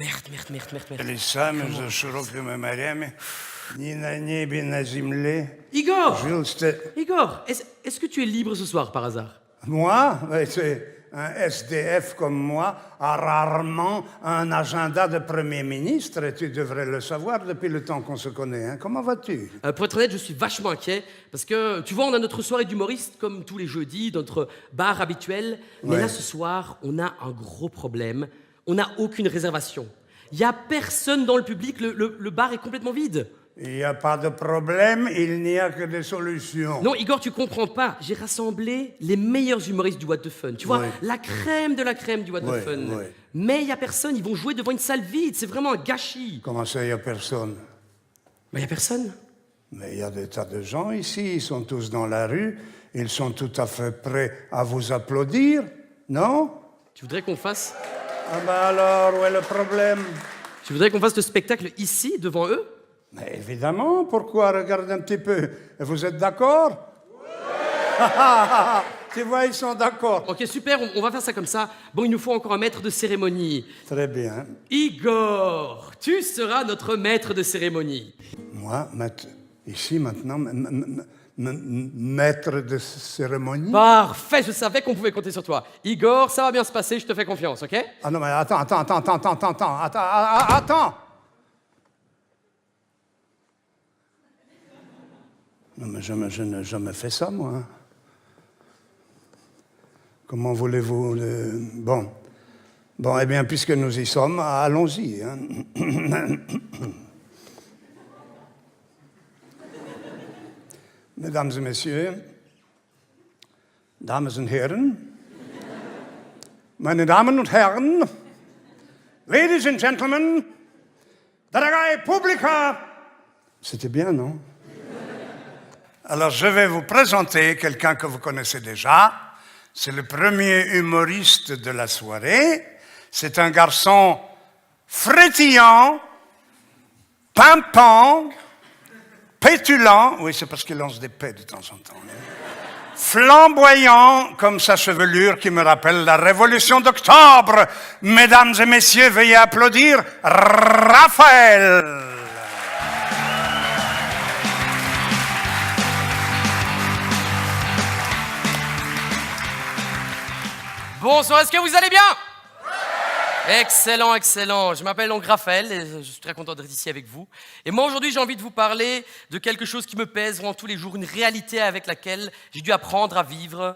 Merde. Лица между широкими морями, ни на небе, на земле. Igor, Juste, est-ce que tu es libre ce soir par hasard? moi, c'est un SDF comme moi, a rarement un agenda de Premier ministre. Tu devrais le savoir depuis le temps qu'on se connaît. Hein. Comment vas-tu? Pour être honnête, je suis vachement inquiet parce que, tu vois, on a notre soirée d'humoriste comme tous les jeudis, notre bar habituel. Mais Ouais. là, ce soir, on a un gros problème. On n'a aucune réservation. Il n'y a personne dans le public, le bar est complètement vide. Il n'y a pas de problème, il n'y a que des solutions. Non, Igor, tu comprends pas. J'ai rassemblé les meilleurs humoristes du What the Fun. Tu vois, Ouais. la crème de la crème du What Ouais, the Fun. ouais. Mais il n'y a personne, ils vont jouer devant une salle vide. C'est vraiment un gâchis. Comment ça, il n'y a personne? Il n'y a personne. Mais il y a des tas de gens ici, ils sont tous dans la rue, ils sont tout à fait prêts à vous applaudir, non? Tu voudrais qu'on fasse... Ah ben alors, où est le problème? Tu voudrais qu'on fasse le spectacle ici, devant eux? Mais évidemment, pourquoi? Regarde un petit peu. Vous êtes d'accord? Tu vois, ils sont d'accord. Ok, super, on va faire ça comme ça. Bon, il nous faut encore un maître de cérémonie. Très bien. Igor, tu seras notre maître de cérémonie. Moi, ici, maintenant, maître de cérémonie. Parfait, je savais qu'on pouvait compter sur toi. Igor, ça va bien se passer, je te fais confiance, ok? Ah non, mais attends. Non, mais je n'ai jamais fait ça, moi. Comment voulez-vous le... Bon, eh bien, puisque nous y sommes, allons-y. Hein. Mesdames et messieurs, Damen und Herren, meine Damen und Herren, Ladies and Gentlemen, daragai publica. C'était bien, non? Alors, je vais vous présenter quelqu'un que vous connaissez déjà. C'est le premier humoriste de la soirée. C'est un garçon frétillant, pimpant, pétulant. Oui, c'est parce qu'il lance des pets de temps en temps. Flamboyant comme sa chevelure qui me rappelle la Révolution d'Octobre. Mesdames et messieurs, veuillez applaudir Raphaël. Bonsoir, est-ce que vous allez bien? Excellent. Je m'appelle donc Raphaël et je suis très content d'être ici avec vous. Et moi, aujourd'hui, j'ai envie de vous parler de quelque chose qui me pèse vraiment tous les jours, une réalité avec laquelle j'ai dû apprendre à vivre.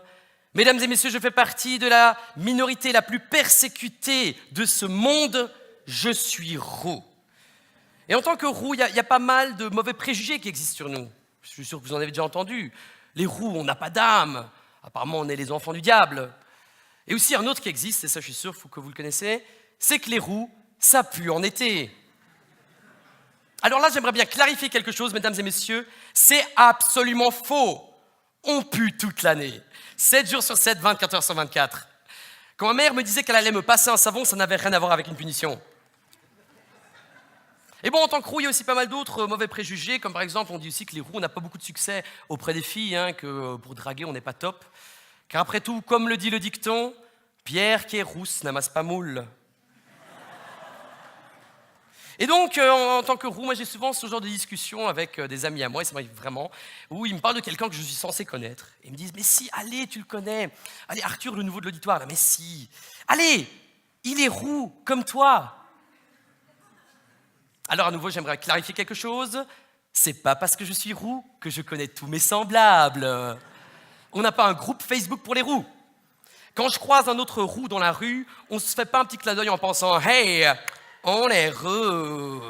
Mesdames et messieurs, je fais partie de la minorité la plus persécutée de ce monde. Je suis roux. Et en tant que roux, il y a pas mal de mauvais préjugés qui existent sur nous. Je suis sûr que vous en avez déjà entendu. Les roux, on n'a pas d'âme. Apparemment, on est les enfants du diable. Et aussi un autre qui existe, et ça je suis sûr que vous le connaissez, c'est que les roux, ça pue en été. Alors là, j'aimerais bien clarifier quelque chose, mesdames et messieurs, c'est absolument faux. On pue toute l'année, 7 jours sur 7, 24 heures sur 24. Quand ma mère me disait qu'elle allait me passer un savon, ça n'avait rien à voir avec une punition. Et bon, en tant que roux, il y a aussi pas mal d'autres mauvais préjugés, comme par exemple, on dit aussi que les roux, on n'a pas beaucoup de succès auprès des filles, hein, que pour draguer, on n'est pas top. Car après tout, comme le dit le dicton, pierre qui est rousse n'amasse pas moule. Et donc, en tant que roux, moi j'ai souvent ce genre de discussion avec des amis à moi, et ça m'arrive vraiment, où ils me parlent de quelqu'un que je suis censé connaître. Et ils me disent, mais si, allez, tu le connais. Allez, Arthur, le nouveau de l'auditoire, là, mais si. Allez, il est roux, comme toi. Alors à nouveau, j'aimerais clarifier quelque chose. C'est pas parce que je suis roux que je connais tous mes semblables. On n'a pas un groupe Facebook pour les roux. Quand je croise un autre roux dans la rue, on se fait pas un petit clin d'œil en pensant « Hey, on est roux !»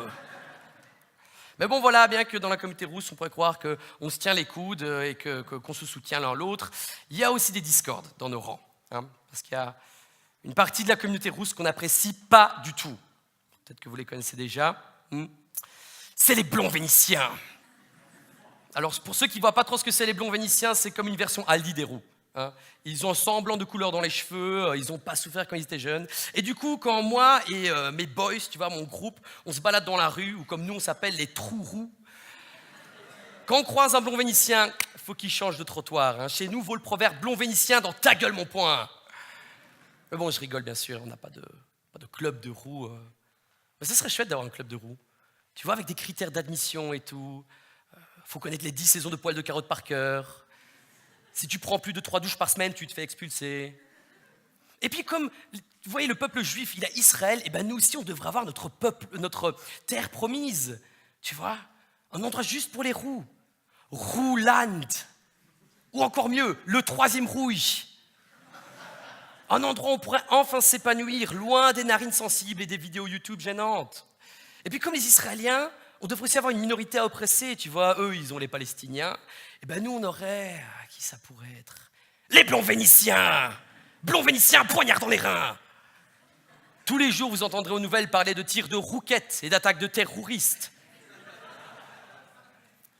Mais bon, voilà, bien que dans la communauté rousse, on pourrait croire qu'on se tient les coudes et qu'on se soutient l'un l'autre, il y a aussi des discordes dans nos rangs. Hein, parce qu'il y a une partie de la communauté rousse qu'on n'apprécie pas du tout. Peut-être que vous les connaissez déjà. C'est les blonds vénitiens. Alors, pour ceux qui ne voient pas trop ce que c'est les blonds vénitiens, c'est comme une version Aldi des roux. Hein. Ils ont un semblant de couleur dans les cheveux, ils n'ont pas souffert quand ils étaient jeunes. Et du coup, quand moi et mes boys, tu vois, mon groupe, on se balade dans la rue, ou comme nous on s'appelle les trous roux, quand on croise un blond vénitien, il faut qu'il change de trottoir. Hein. Chez nous, vaut le proverbe blond vénitien dans ta gueule, mon poing. Mais bon, je rigole bien sûr, on n'a pas de club de roux Mais ça serait chouette d'avoir un club de roue. Tu vois, avec des critères d'admission et tout. Faut connaître les 10 saisons de poils de carottes par cœur. Si tu prends plus de 3 douches par semaine, tu te fais expulser. Et puis comme, vous voyez, le peuple juif, il a Israël, et ben nous aussi, on devrait avoir notre peuple, notre terre promise. Tu vois, un endroit juste pour les roues. Rouland. Ou encore mieux, le 3e rouille. Un endroit où on pourrait enfin s'épanouir, loin des narines sensibles et des vidéos YouTube gênantes. Et puis comme les Israéliens, on devrait aussi avoir une minorité à oppresser, tu vois, eux, ils ont les Palestiniens. Et ben nous, on aurait, qui ça pourrait être? Les blonds vénitiens! Blonds vénitiens, poignard dans les reins! Tous les jours, vous entendrez aux nouvelles parler de tirs de rouquettes et d'attaques de terroristes.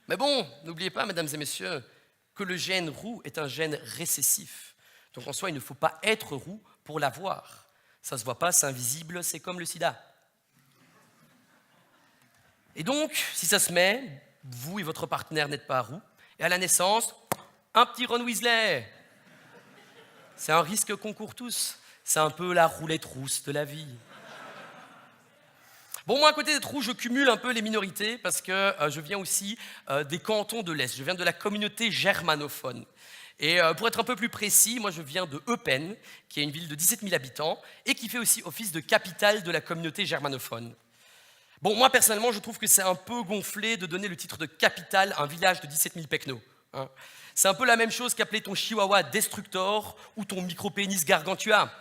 Mais bon, n'oubliez pas, mesdames et messieurs, que le gène roux est un gène récessif. Donc en soi, il ne faut pas être roux pour l'avoir. Ça ne se voit pas, c'est invisible, c'est comme le sida. Et donc, si ça se met, vous et votre partenaire n'êtes pas roux, et à la naissance, un petit Ron Weasley. C'est un risque qu'on court tous. C'est un peu la roulette rousse de la vie. Bon, moi, à côté d'être roux, je cumule un peu les minorités parce que je viens aussi des cantons de l'Est. Je viens de la communauté germanophone. Et pour être un peu plus précis, moi, je viens de Eupen, qui est une ville de 17 000 habitants et qui fait aussi office de capitale de la communauté germanophone. Bon, moi, personnellement, je trouve que c'est un peu gonflé de donner le titre de capitale à un village de 17 000 pecnos. Hein. C'est un peu la même chose qu'appeler ton chihuahua Destructor ou ton micro-pénis Gargantua.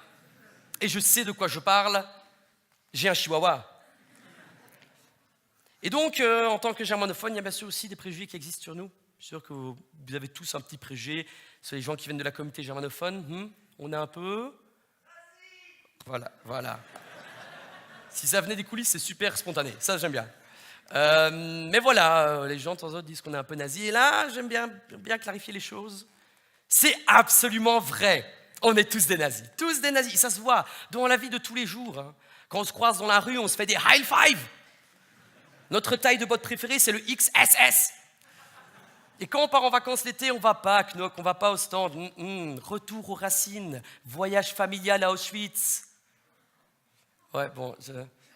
Et je sais de quoi je parle, j'ai un chihuahua. Et donc, en tant que germanophone, il y a bien sûr aussi des préjugés qui existent sur nous. Je suis sûr que vous avez tous un petit préjugé sur les gens qui viennent de la communauté germanophone. On est un peu... Voilà. Si ça venait des coulisses, c'est super spontané. Ça, j'aime bien. Mais voilà, les gens de temps en temps disent qu'on est un peu nazi. Et là, j'aime bien clarifier les choses. C'est absolument vrai. On est tous des nazis. Tous des nazis. Ça se voit dans la vie de tous les jours. Hein. Quand on se croise dans la rue, on se fait des high five. Notre taille de botte préférée, c'est le XSS. Et quand on part en vacances l'été, on va pas à Knock, on va pas au stand. Retour aux racines, voyage familial à Auschwitz. Ouais, bon,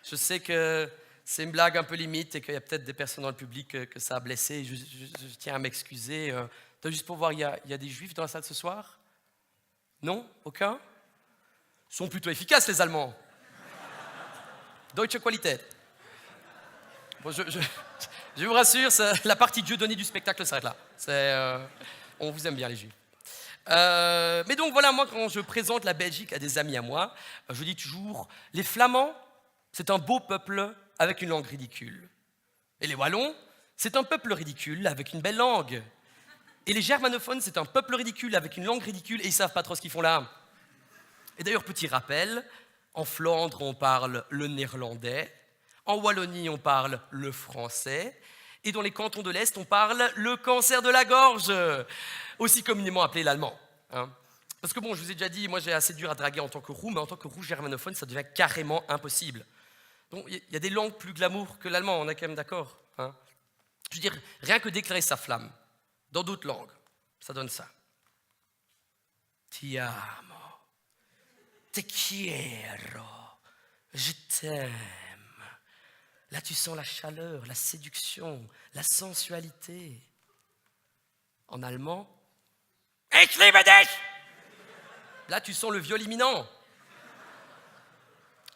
je sais que c'est une blague un peu limite et qu'il y a peut-être des personnes dans le public que ça a blessé. Je tiens à m'excuser. Juste pour voir, il y a des juifs dans la salle ce soir? Non? Aucun? Ils sont plutôt efficaces, les Allemands. Deutsche Qualität. Bon, je vous rassure, la partie Dieu donné du spectacle s'arrête là. On vous aime bien, les Juifs. Mais donc voilà, moi, quand je présente la Belgique à des amis à moi, je dis toujours, les Flamands, c'est un beau peuple avec une langue ridicule. Et les Wallons, c'est un peuple ridicule avec une belle langue. Et les germanophones, c'est un peuple ridicule avec une langue ridicule et ils ne savent pas trop ce qu'ils font là. Et d'ailleurs, petit rappel, en Flandre, on parle le néerlandais. En Wallonie, on parle le français. Et dans les cantons de l'Est, on parle le cancer de la gorge, aussi communément appelé l'allemand. Hein. Parce que bon, je vous ai déjà dit, moi j'ai assez dur à draguer en tant que roux, mais en tant que roux germanophone, ça devient carrément impossible. Donc il y a des langues plus glamour que l'allemand, on est quand même d'accord. Hein. Je veux dire, rien que déclarer sa flamme dans d'autres langues, ça donne ça. Ti amo, te quiero, je t'aime. Là, tu sens la chaleur, la séduction, la sensualité. En allemand, ich liebe dich. Là, tu sens le viol imminent.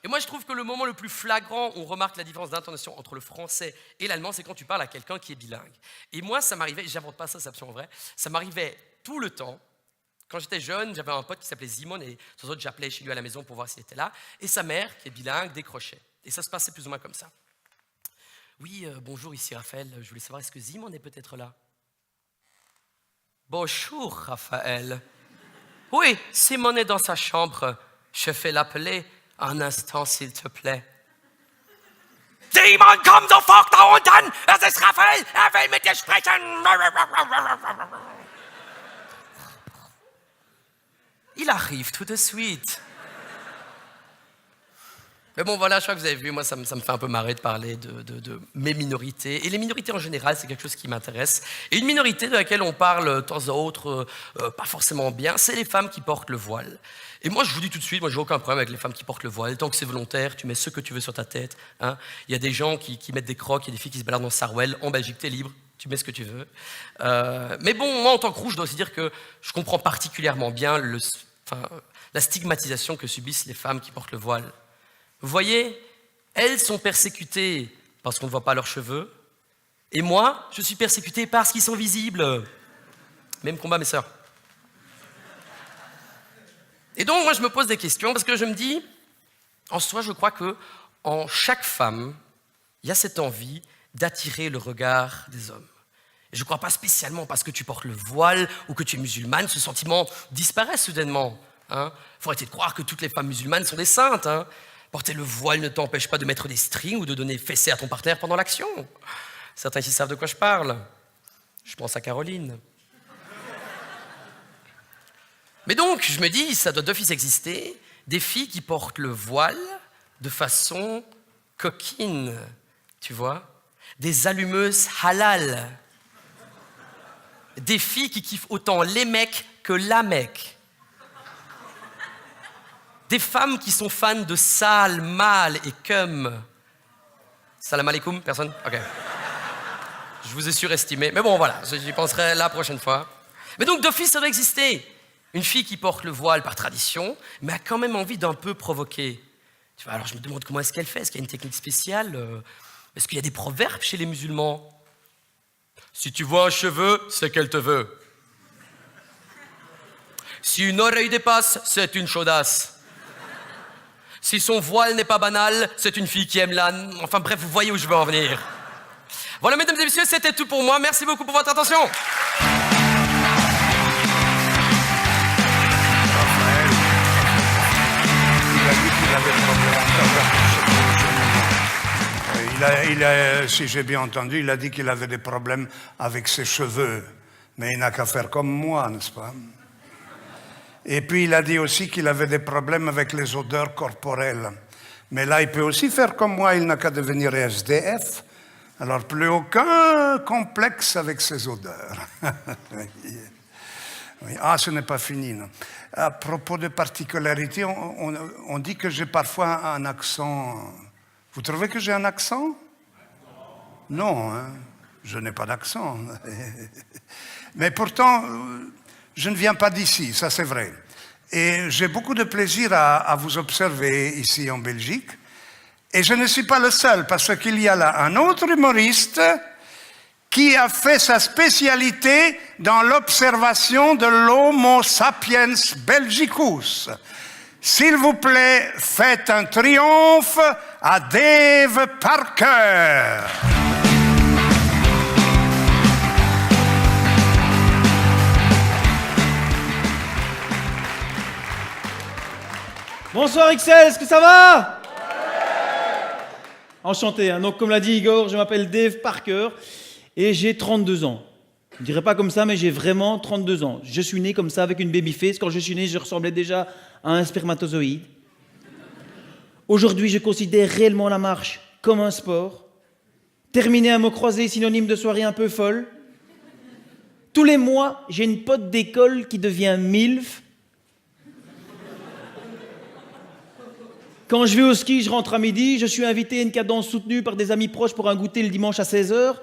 Et moi, je trouve que le moment le plus flagrant où on remarque la différence d'intonation entre le français et l'allemand, c'est quand tu parles à quelqu'un qui est bilingue. Et moi, ça m'arrivait, j'invente pas ça, c'est absolument vrai, ça m'arrivait tout le temps. Quand j'étais jeune, j'avais un pote qui s'appelait Simon et sans autre, j'appelais chez lui à la maison pour voir s'il était là. Et sa mère, qui est bilingue, décrochait. Et ça se passait plus ou moins comme ça. Oui, bonjour, ici Raphaël. Je voulais savoir, est-ce que Simon est peut-être là? Bonjour, Raphaël. Oui, Simon est dans sa chambre. Je fais l'appeler. Un instant, s'il te plaît. Simon, komm sofort da unten! Es ist Raphaël! Will mit dir sprechen! Il arrive tout de suite. Mais bon, voilà, je crois que vous avez vu, moi, ça me fait un peu marrer de parler de mes minorités. Et les minorités en général, c'est quelque chose qui m'intéresse. Et une minorité de laquelle on parle de temps à autre, pas forcément bien, c'est les femmes qui portent le voile. Et moi, je vous dis tout de suite, moi, j'ai aucun problème avec les femmes qui portent le voile. Tant que c'est volontaire, tu mets ce que tu veux sur ta tête. Hein. Il y a des gens qui mettent des crocs, il y a des filles qui se baladent en sarouel. En Belgique, t'es libre, tu mets ce que tu veux. Mais bon, moi, en tant que roux, je dois aussi dire que je comprends particulièrement bien la stigmatisation que subissent les femmes qui portent le voile. Vous voyez, elles sont persécutées parce qu'on ne voit pas leurs cheveux. Et moi, je suis persécuté parce qu'ils sont visibles. Même combat, mes sœurs. Et donc, moi, je me pose des questions parce que je me dis, en soi, je crois que en chaque femme, il y a cette envie d'attirer le regard des hommes. Et je ne crois pas spécialement parce que tu portes le voile ou que tu es musulmane, ce sentiment disparaît soudainement. Hein. Faut arrêter de croire que toutes les femmes musulmanes sont des saintes. Hein. Porter le voile ne t'empêche pas de mettre des strings ou de donner fessée à ton partenaire pendant l'action. Certains ici savent de quoi je parle. Je pense à Caroline. Mais donc, je me dis, ça doit d'office exister des filles qui portent le voile de façon coquine, tu vois. Des allumeuses halal. Des filles qui kiffent autant les mecs que la mec. Des femmes qui sont fans de sale, mal et cum. Salam alaikum, personne? Ok. Je vous ai surestimé. Mais bon, voilà, j'y penserai la prochaine fois. Mais donc, d'office, ça doit exister. Une fille qui porte le voile par tradition, mais a quand même envie d'un peu provoquer. Tu vois, alors je me demande comment est-ce qu'elle fait? Est-ce qu'il y a une technique spéciale? Est-ce qu'il y a des proverbes chez les musulmans? Si tu vois un cheveu, c'est qu'elle te veut. Si une oreille dépasse, c'est une chaudasse. Si son voile n'est pas banal, c'est une fille qui aime l'âne. Enfin bref, vous voyez où je veux en venir. Voilà, mesdames et messieurs, c'était tout pour moi. Merci beaucoup pour votre attention. Si j'ai bien entendu, il a dit qu'il avait des problèmes avec ses cheveux. Mais il n'a qu'à faire comme moi, n'est-ce pas? Et puis il a dit aussi qu'il avait des problèmes avec les odeurs corporelles. Mais là, il peut aussi faire comme moi, il n'a qu'à devenir SDF. Alors, plus aucun complexe avec ses odeurs. Oui. Ah, ce n'est pas fini, non. À propos de particularités, on dit que j'ai parfois un accent. Vous trouvez que j'ai un accent? Non, hein? Je n'ai pas d'accent. Mais pourtant, je ne viens pas d'ici, ça c'est vrai. Et j'ai beaucoup de plaisir à vous observer ici en Belgique. Et je ne suis pas le seul, parce qu'il y a là un autre humoriste qui a fait sa spécialité dans l'observation de l'Homo sapiens belgicus. S'il vous plaît, faites un triomphe à Dave Parker. Bonsoir XL, est-ce que ça va? Enchanté, hein. Donc comme l'a dit Igor, je m'appelle Dave Parker et j'ai 32 ans. Je ne dirais pas comme ça, mais j'ai vraiment 32 ans. Je suis né comme ça avec une baby-face. Quand je suis né, je ressemblais déjà à un spermatozoïde. Aujourd'hui, je considère réellement la marche comme un sport. Terminer un mot croisé synonyme de soirée un peu folle. Tous les mois, j'ai une pote d'école qui devient MILF. Quand je vais au ski, je rentre à midi, je suis invité à une cadence soutenue par des amis proches pour un goûter le dimanche à 16h.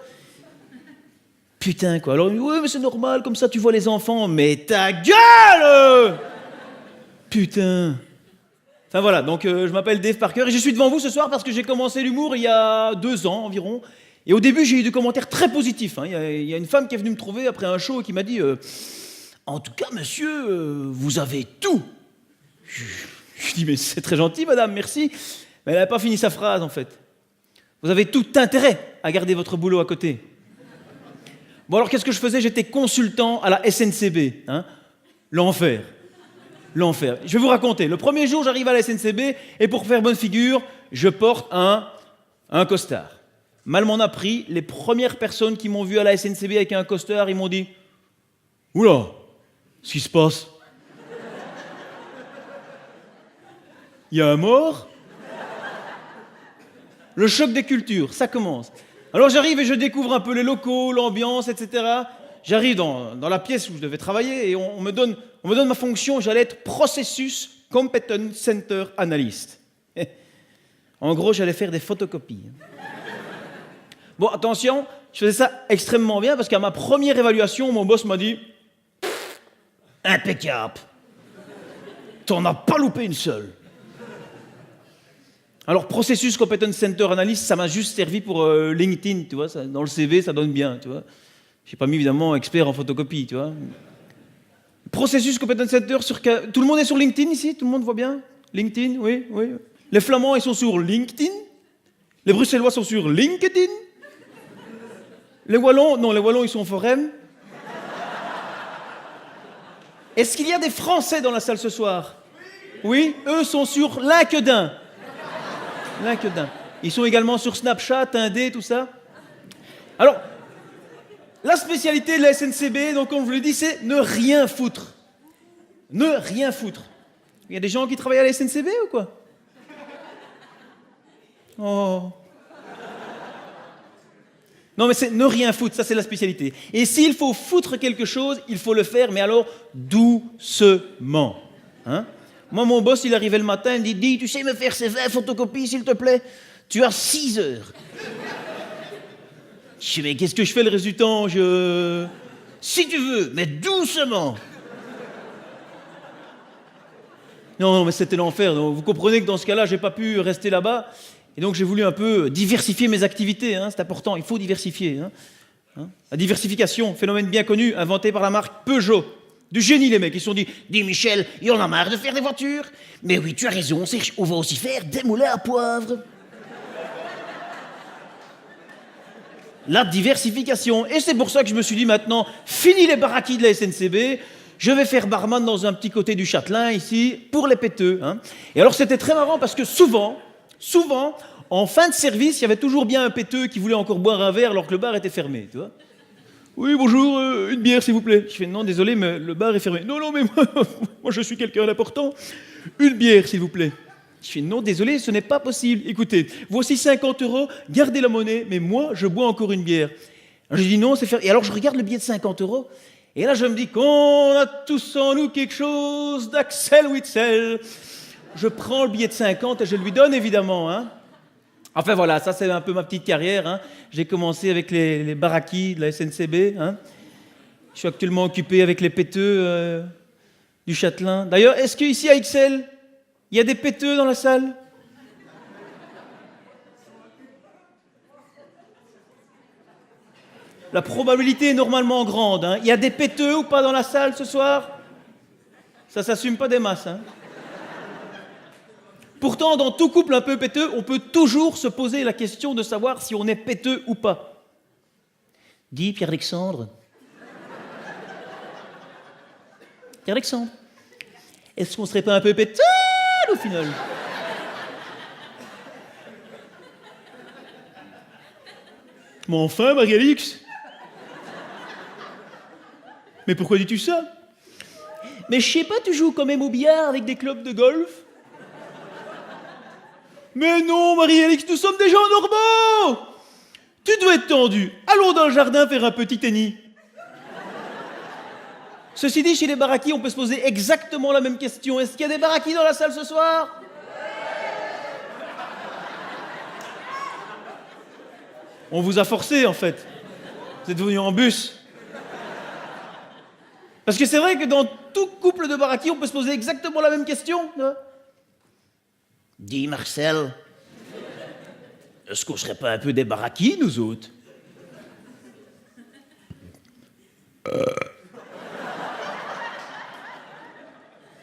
Putain, quoi. Alors, ouais, mais c'est normal, comme ça tu vois les enfants. Mais ta gueule! Putain. Enfin voilà, donc je m'appelle Dave Parker et je suis devant vous ce soir parce que j'ai commencé l'humour il y a 2 ans environ. Et au début, j'ai eu des commentaires très positifs. Hein. Il y a une femme qui est venue me trouver après un show et qui m'a dit en tout cas, monsieur, vous avez tout. Je dis, mais c'est très gentil, madame, merci. Mais elle n'a pas fini sa phrase, en fait. Vous avez tout intérêt à garder votre boulot à côté. Bon, alors, qu'est-ce que je faisais? J'étais consultant à la SNCB. Hein. L'enfer. L'enfer. Je vais vous raconter. Le premier jour, j'arrive à la SNCB et pour faire bonne figure, je porte un costard. Mal m'en a pris. Les premières personnes qui m'ont vu à la SNCB avec un costard, ils m'ont dit « Oula, qu'est-ce qui se passe ?» Il y a un mort? le choc des cultures, ça commence. Alors j'arrive et je découvre un peu les locaux, l'ambiance, etc. J'arrive dans la pièce où je devais travailler et on me donne ma fonction, j'allais être Processus Competence Center Analyst. En gros, j'allais faire des photocopies. Bon, attention, je faisais ça extrêmement bien parce qu'à ma première évaluation, mon boss m'a dit « Impeccable, t'en as pas loupé une seule ». Alors, Processus Competence Center Analyst, ça m'a juste servi pour LinkedIn, tu vois, ça, dans le CV, ça donne bien, tu vois. J'ai pas mis, évidemment, expert en photocopie, tu vois. Processus Competence Center, tout le monde est sur LinkedIn ici? Tout le monde voit bien? LinkedIn, oui, oui. Les Flamands, ils sont sur LinkedIn. Les Bruxellois sont sur LinkedIn. Les Wallons, non, les Wallons, ils sont au Forum. Est-ce qu'il y a des Français dans la salle ce soir? Oui, eux sont sur LinkedIn. LinkedIn. Ils sont également sur Snapchat, Indé, tout ça. Alors, la spécialité de la SNCB, donc comme je vous l'ai dit, c'est ne rien foutre. Ne rien foutre. Il y a des gens qui travaillent à la SNCB ou quoi? Oh. Non mais c'est ne rien foutre, ça c'est la spécialité. Et s'il faut foutre quelque chose, il faut le faire, mais alors doucement. Hein? Moi, mon boss, il arrivait le matin, il me dit « Dis, tu sais me faire ces 20 photocopies, s'il te plaît? Tu as 6 heures. » Je dis « Mais qu'est-ce que je fais le résultat? Si tu veux, mais doucement. » Non, mais c'était l'enfer. Donc, vous comprenez que dans ce cas-là, j'ai pas pu rester là-bas. Et donc, j'ai voulu un peu diversifier mes activités. Hein, c'est important, il faut diversifier. La diversification, phénomène bien connu, inventé par la marque Peugeot. Du génie, les mecs. Ils se sont dit « Dis, Michel, il en a marre de faire des voitures. Mais oui, tu as raison, Serge, on va aussi faire des moulins à poivre. » La diversification. Et c'est pour ça que je me suis dit maintenant, fini les baraquis de la SNCB, je vais faire barman dans un petit côté du Châtelain, ici, pour les péteux. Hein. Et alors, c'était très marrant parce que souvent, en fin de service, il y avait toujours bien un péteux qui voulait encore boire un verre alors que le bar était fermé, tu vois. Oui, bonjour, une bière, s'il vous plaît. Je fais, non, désolé, mais le bar est fermé. Non, mais moi je suis quelqu'un d'important. Une bière, s'il vous plaît. Je fais, non, désolé, ce n'est pas possible. Écoutez, voici 50 €, gardez la monnaie, mais moi, je bois encore une bière. Alors, je dis, non, c'est fermé. Et alors, je regarde le billet de 50 €, et là, je me dis qu'on a tous en nous quelque chose d'Axel Witzel. Je prends le billet de 50 et je lui donne, évidemment, hein. Enfin voilà, ça c'est un peu ma petite carrière. Hein. J'ai commencé avec les baraquis de la SNCB. Hein. Je suis actuellement occupé avec les péteux du Châtelain. D'ailleurs, est-ce qu'ici à XL, il y a des péteux dans la salle? La probabilité est normalement grande. Hein. Il y a des péteux ou pas dans la salle ce soir? Ça s'assume pas des masses. Hein. Pourtant, dans tout couple un peu péteux, on peut toujours se poser la question de savoir si on est péteux ou pas. Dis, Pierre-Alexandre. Pierre-Alexandre, est-ce qu'on serait pas un peu péteux au final? Mais enfin, Marie-Alix. Mais pourquoi dis-tu ça? Mais je sais pas, tu joues quand même au billard avec des clubs de golf? Mais non, Marie-Alix, nous sommes des gens normaux! Tu dois être tendu. Allons dans le jardin faire un petit tennis. Ceci dit, chez les baraquis, on peut se poser exactement la même question. Est-ce qu'il y a des baraquis dans la salle ce soir? On vous a forcé, en fait. Vous êtes venus en bus. Parce que c'est vrai que dans tout couple de baraquis, on peut se poser exactement la même question. Dis, Marcel, est-ce qu'on serait pas un peu des baraquis, nous autres?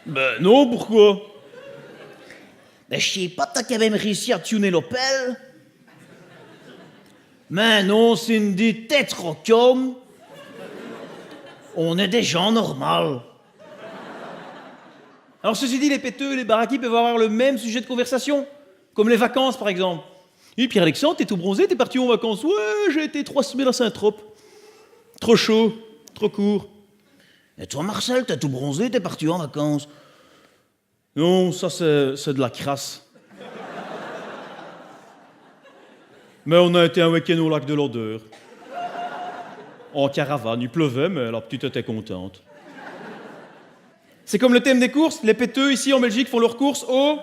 Ben non, pourquoi? Ben je sais pas, t'as quand même réussi à tuner l'Opel. Mais non, Cindy, t'es trop calme. On est des gens normaux. Alors, ceci dit, les péteux et les baraquis peuvent avoir le même sujet de conversation, comme les vacances, par exemple. Et Pierre-Alexandre, t'es tout bronzé, t'es parti en vacances? Ouais, j'ai été 3 semaines à Saint-Trope. Trop chaud, trop court. Et toi, Marcel, t'es tout bronzé, t'es parti en vacances? Non, ça, c'est de la crasse. Mais on a été un week-end au lac de l'Odeur. En caravane, il pleuvait, mais la petite était contente. C'est comme le thème des courses, les péteux ici en Belgique font leurs courses au...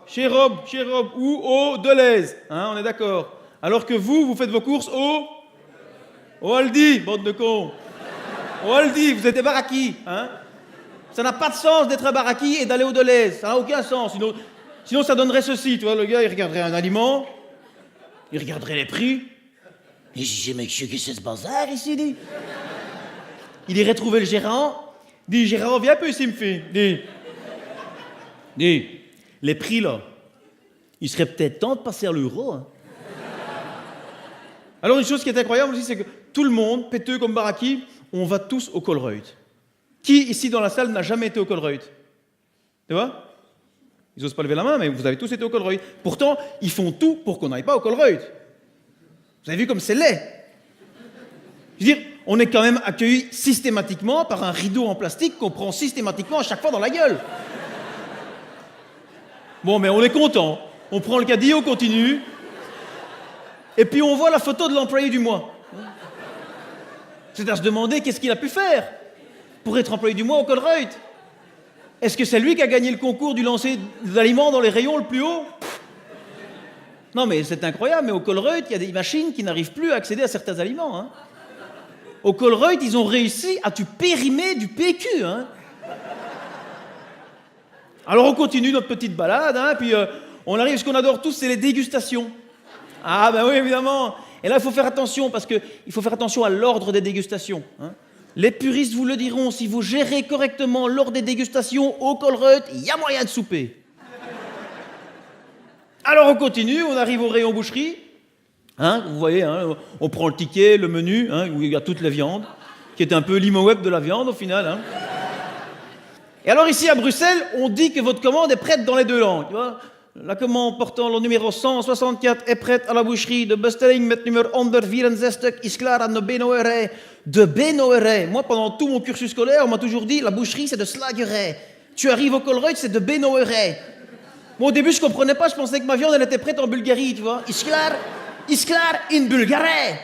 Chez Rob, ou au Deleuze, hein, on est d'accord. Alors que vous faites vos courses au Aldi, bande de cons. Au Aldi, vous êtes des baraquis, hein. Ça n'a pas de sens d'être un baraki et d'aller au Deleuze, ça n'a aucun sens. Sinon ça donnerait ceci, tu vois, le gars il regarderait un aliment, il regarderait les prix. Et je dis, mais qu'est-ce que c'est ce bazar ici, dit. Il irait trouver le gérant, dit, Gérard, viens un peu ici, me fait, dit, les prix là, il serait peut-être temps de passer à l'euro, hein. Alors une chose qui est incroyable aussi, c'est que tout le monde, péteux comme baraki, on va tous au Colruyt. Qui ici dans la salle n'a jamais été au Colruyt? Tu vois? Ils n'osent pas lever la main, mais vous avez tous été au Colruyt. Pourtant, ils font tout pour qu'on n'aille pas au Colruyt. Vous avez vu comme c'est laid. Je veux dire, on est quand même accueillis systématiquement par un rideau en plastique qu'on prend systématiquement à chaque fois dans la gueule. Bon, mais on est content. On prend le caddie, on continue. Et puis on voit la photo de l'employé du mois. C'est à se demander qu'est-ce qu'il a pu faire pour être employé du mois au Colruyt. Est-ce que c'est lui qui a gagné le concours du lancer d'aliments dans les rayons le plus haut? Non mais c'est incroyable, mais au Colruyt, il y a des machines qui n'arrivent plus à accéder à certains aliments, hein. Au Colruyt, ils ont réussi à te périmer du PQ, hein. Alors on continue notre petite balade, hein, puis on arrive, ce qu'on adore tous, c'est les dégustations. Ah ben oui, évidemment. Et là, il faut faire attention, parce qu'il faut faire attention à l'ordre des dégustations, hein. Les puristes vous le diront, si vous gérez correctement l'ordre des dégustations au Colruyt, il y a moyen de souper. Alors on continue, on arrive au rayon boucherie. Hein, vous voyez, hein, on prend le ticket, le menu, hein, où il y a toute la viande, qui est un peu l'IMO-Web de la viande au final, hein. Et alors ici à Bruxelles, on dit que votre commande est prête dans les deux langues. Tu vois, la commande portant le numéro 164 est prête à la boucherie. De bestelling met numéro 164 is klaar aan de beenhouwerij. De beenhouwerij. Moi, pendant tout mon cursus scolaire, on m'a toujours dit la boucherie, c'est de slagerij. Tu arrives au Colruyt, c'est de beenhouwerij. Moi, au début, je comprenais pas. Je pensais que ma viande, elle était prête en Bulgarie, tu vois. Is klaar in Bulgarie.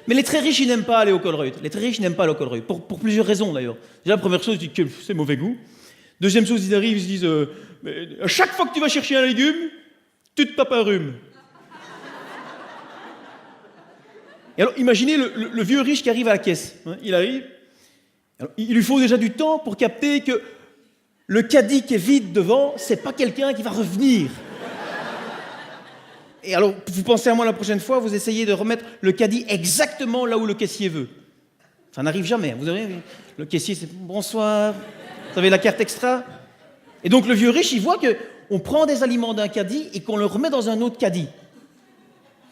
Mais les très riches, ils n'aiment pas aller au Colruyt. Les très riches n'aiment pas aller au Colruyt. Pour plusieurs raisons, d'ailleurs. Déjà, la première chose, ils disent que c'est mauvais goût. Deuxième chose, ils arrivent, ils se disent mais à chaque fois que tu vas chercher un légume, tu te tapes un rhume. Et alors, imaginez le vieux riche qui arrive à la caisse. Hein, il arrive. Alors, il lui faut déjà du temps pour capter que le caddie qui est vide devant, c'est pas quelqu'un qui va revenir. Et alors, vous pensez à moi la prochaine fois, vous essayez de remettre le caddie exactement là où le caissier veut. Ça n'arrive jamais. Vous avez le caissier, c'est bonsoir. Vous avez la carte extra. Et donc le vieux riche, il voit qu'on prend des aliments d'un caddie et qu'on le remet dans un autre caddie.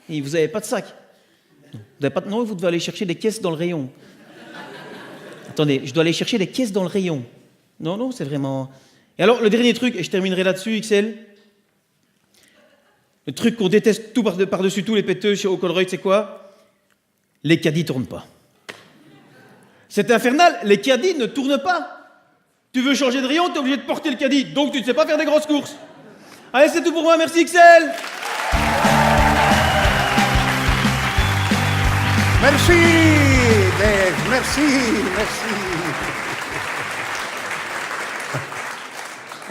Et vous n'avez pas de sac. Non, vous devez aller chercher des caisses dans le rayon. Attendez, je dois aller chercher des caisses dans le rayon. Non, c'est vraiment... Et alors, le dernier truc, et je terminerai là-dessus, XL. Le truc qu'on déteste tout par-dessus tout, les péteux chez au Colruyt, c'est quoi? Les caddies ne tournent pas. C'est infernal, les caddies ne tournent pas. Tu veux changer de rayon, tu es obligé de porter le caddie, donc tu ne sais pas faire des grosses courses. Allez, c'est tout pour moi, merci XL. Merci, Dave, merci.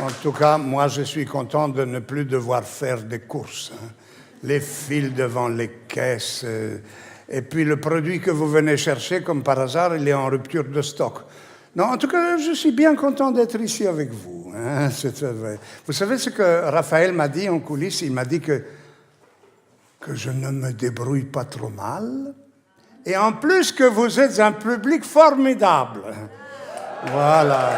En tout cas, moi, je suis content de ne plus devoir faire des courses, hein. Les files devant les caisses. Et puis le produit que vous venez chercher, comme par hasard, il est en rupture de stock. Non, en tout cas, je suis bien content d'être ici avec vous, hein, c'est vrai. Vous savez ce que Raphaël m'a dit en coulisses? Il m'a dit que je ne me débrouille pas trop mal. Et en plus que vous êtes un public formidable. Voilà.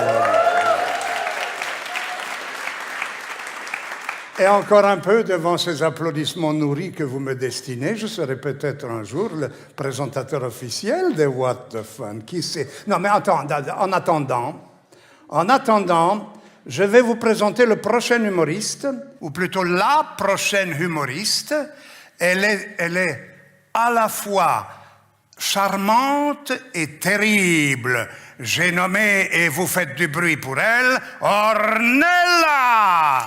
Et encore un peu devant ces applaudissements nourris que vous me destinez, je serai peut-être un jour le présentateur officiel de What the Fun, qui sait. Non, mais en attendant, je vais vous présenter le prochain humoriste, ou plutôt la prochaine humoriste. Elle est à la fois charmante et terrible. J'ai nommé, et vous faites du bruit pour elle, Ornella!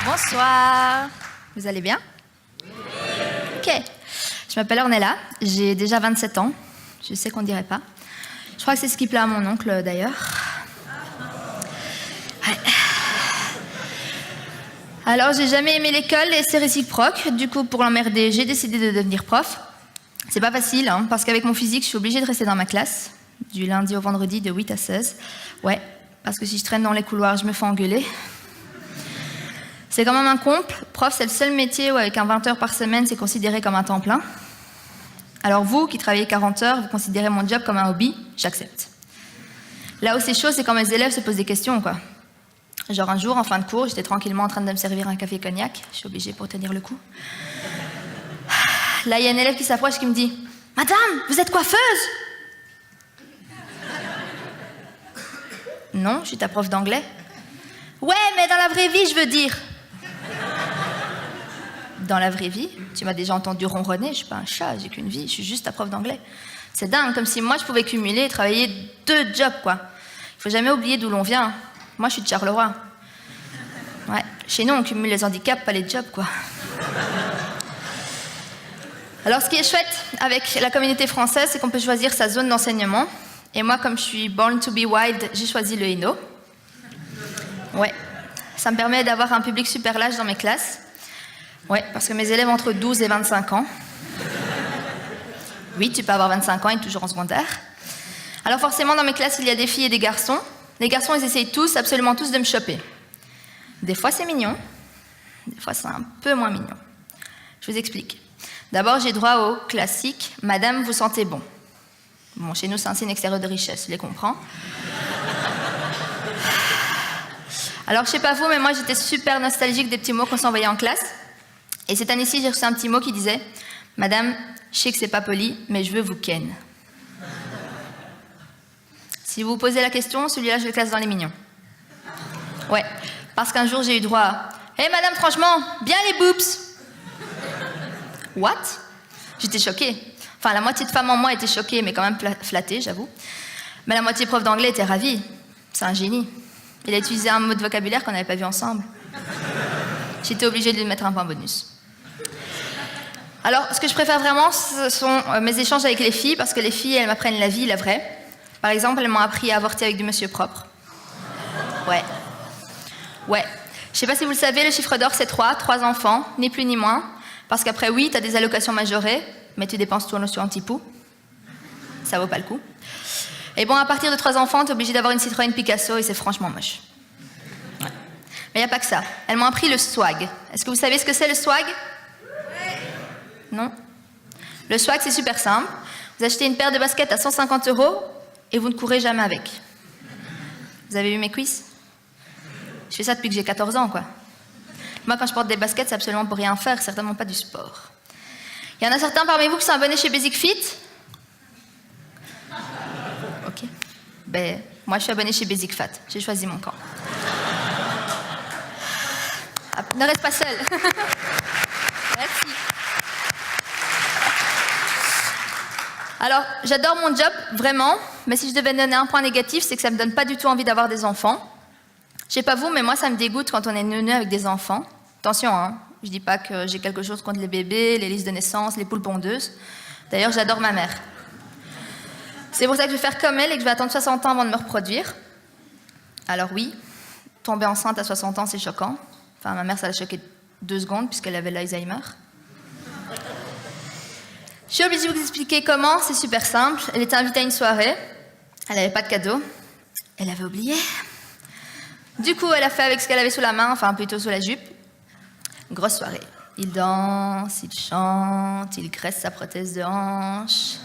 Bonsoir. Vous allez bien? Ok. Je m'appelle Ornella, j'ai déjà 27 ans. Je sais qu'on ne dirait pas. Je crois que c'est ce qui plaît à mon oncle, d'ailleurs. Ouais. Alors, j'ai jamais aimé l'école et c'est réciproque. Du coup, pour l'emmerder, j'ai décidé de devenir prof. C'est pas facile, hein, parce qu'avec mon physique, je suis obligée de rester dans ma classe, du lundi au vendredi, de 8 à 16. Ouais, parce que si je traîne dans les couloirs, je me fais engueuler. C'est quand même un comble. Prof, c'est le seul métier où, avec un 20 heures par semaine, c'est considéré comme un temps plein. Alors vous, qui travaillez 40 heures, vous considérez mon job comme un hobby, j'accepte. Là où c'est chaud, c'est quand mes élèves se posent des questions, quoi. Genre un jour, en fin de cours, j'étais tranquillement en train de me servir un café cognac. Je suis obligée pour tenir le coup. Là, il y a un élève qui s'approche qui me dit « Madame, vous êtes coiffeuse ?» Non, je suis ta prof d'anglais. « Ouais, mais dans la vraie vie, je veux dire. » Dans la vraie vie, tu m'as déjà entendu ronronner, je suis pas un chat, j'ai qu'une vie, je suis juste ta prof d'anglais. C'est dingue, comme si moi je pouvais cumuler et travailler 2 jobs, quoi. Il faut jamais oublier d'où l'on vient. Moi, je suis de Charleroi. Ouais, chez nous, on cumule les handicaps, pas les jobs, quoi. Alors, ce qui est chouette avec la communauté française, c'est qu'on peut choisir sa zone d'enseignement. Et moi, comme je suis born to be wild, j'ai choisi le Hainaut. Ouais, ça me permet d'avoir un public super large dans mes classes. Ouais, parce que mes élèves ont entre 12 et 25 ans. Oui, tu peux avoir 25 ans et toujours en secondaire. Alors forcément, dans mes classes, il y a des filles et des garçons. Les garçons, ils essayent tous, absolument tous, de me choper. Des fois, c'est mignon. Des fois, c'est un peu moins mignon. Je vous explique. D'abord, j'ai droit au classique « Madame, vous sentez bon ». Bon, chez nous, c'est un signe extérieur de richesse, je les comprends. Alors, je sais pas vous, mais moi, j'étais super nostalgique des petits mots qu'on s'envoyait en classe. Et cette année-ci, j'ai reçu un petit mot qui disait « Madame, je sais que c'est pas poli, mais je veux vous ken ». Si vous vous posez la question, celui-là, je le classe dans les mignons. Ouais, parce qu'un jour, j'ai eu droit à « Hé, madame, franchement, bien les boobs !» What? J'étais choquée. Enfin, la moitié de femmes en moi était choquée, mais quand même flattée, j'avoue. Mais la moitié prof d'anglais était ravie. C'est un génie. Il a utilisé un mot de vocabulaire qu'on n'avait pas vu ensemble. J'étais obligée de lui mettre un point bonus. Alors, ce que je préfère vraiment, ce sont mes échanges avec les filles, parce que les filles, elles m'apprennent la vie, la vraie. Par exemple, elles m'ont appris à avorter avec du monsieur propre. Ouais. Ouais. Je sais pas si vous le savez, le chiffre d'or, c'est 3 enfants, ni plus ni moins. Parce qu'après, oui, t'as des allocations majorées, mais tu dépenses tout sur un petit pot. Ça vaut pas le coup. Et bon, à partir de 3 enfants, t'es obligé d'avoir une Citroën Picasso, et c'est franchement moche. Ouais. Mais il n'y a pas que ça. Elles m'ont appris le swag. Est-ce que vous savez ce que c'est, le swag? Non? Le swag, c'est super simple. Vous achetez une paire de baskets à 150 € et vous ne courez jamais avec. Vous avez vu mes cuisses? Je fais ça depuis que j'ai 14 ans, quoi. Moi, quand je porte des baskets, c'est absolument pour rien faire, certainement pas du sport. Il y en a certains parmi vous qui sont abonnés chez Basic Fit? Ok. Ben, moi, je suis abonnée chez Basic Fat. J'ai choisi mon camp. Ah, ne reste pas seul. Merci. Alors, j'adore mon job, vraiment, mais si je devais donner un point négatif, c'est que ça me donne pas du tout envie d'avoir des enfants. Je sais pas vous, mais moi, ça me dégoûte quand on est neuneu avec des enfants. Attention, hein, je dis pas que j'ai quelque chose contre les bébés, les listes de naissance, les poules pondeuses. D'ailleurs, j'adore ma mère. C'est pour ça que je vais faire comme elle et que je vais attendre 60 ans avant de me reproduire. Alors oui, tomber enceinte à 60 ans, c'est choquant. Enfin, ma mère, ça l'a choqué 2 secondes puisqu'elle avait l'Alzheimer. Je suis obligée de vous expliquer comment, c'est super simple. Elle était invitée à une soirée, elle n'avait pas de cadeau, elle avait oublié. Du coup, elle a fait avec ce qu'elle avait sous la main, enfin plutôt sous la jupe. Grosse soirée. Il danse, il chante, il graisse sa prothèse de hanche.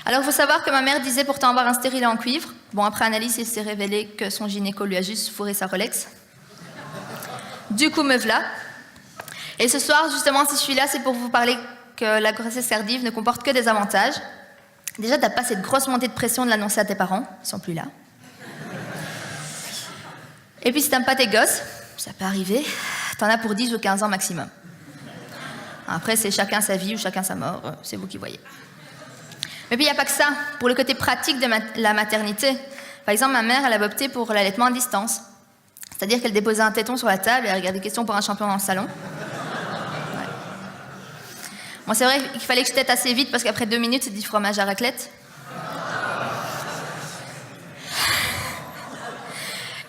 Alors, il faut savoir que ma mère disait pourtant avoir un stérilet en cuivre. Bon, après analyse, il s'est révélé que son gynéco lui a juste fourré sa Rolex. Du coup, me voilà. Et ce soir, justement, si je suis là, c'est pour vous parler que la grossesse tardive ne comporte que des avantages. Déjà, t'as pas cette grosse montée de pression de l'annoncer à tes parents, ils sont plus là. Et puis, si t'aimes pas tes gosses, ça peut arriver, t'en as pour 10 ou 15 ans maximum. Après, c'est chacun sa vie ou chacun sa mort, c'est vous qui voyez. Mais puis, il n'y a pas que ça. Pour le côté pratique de la maternité, par exemple, ma mère, elle avait opté pour l'allaitement à distance. C'est-à-dire qu'elle déposait un téton sur la table et elle regardait Questions pour un champion dans le salon. Bon, c'est vrai qu'il fallait que je tète assez vite parce qu'après 2 minutes, c'est du fromage à raclette.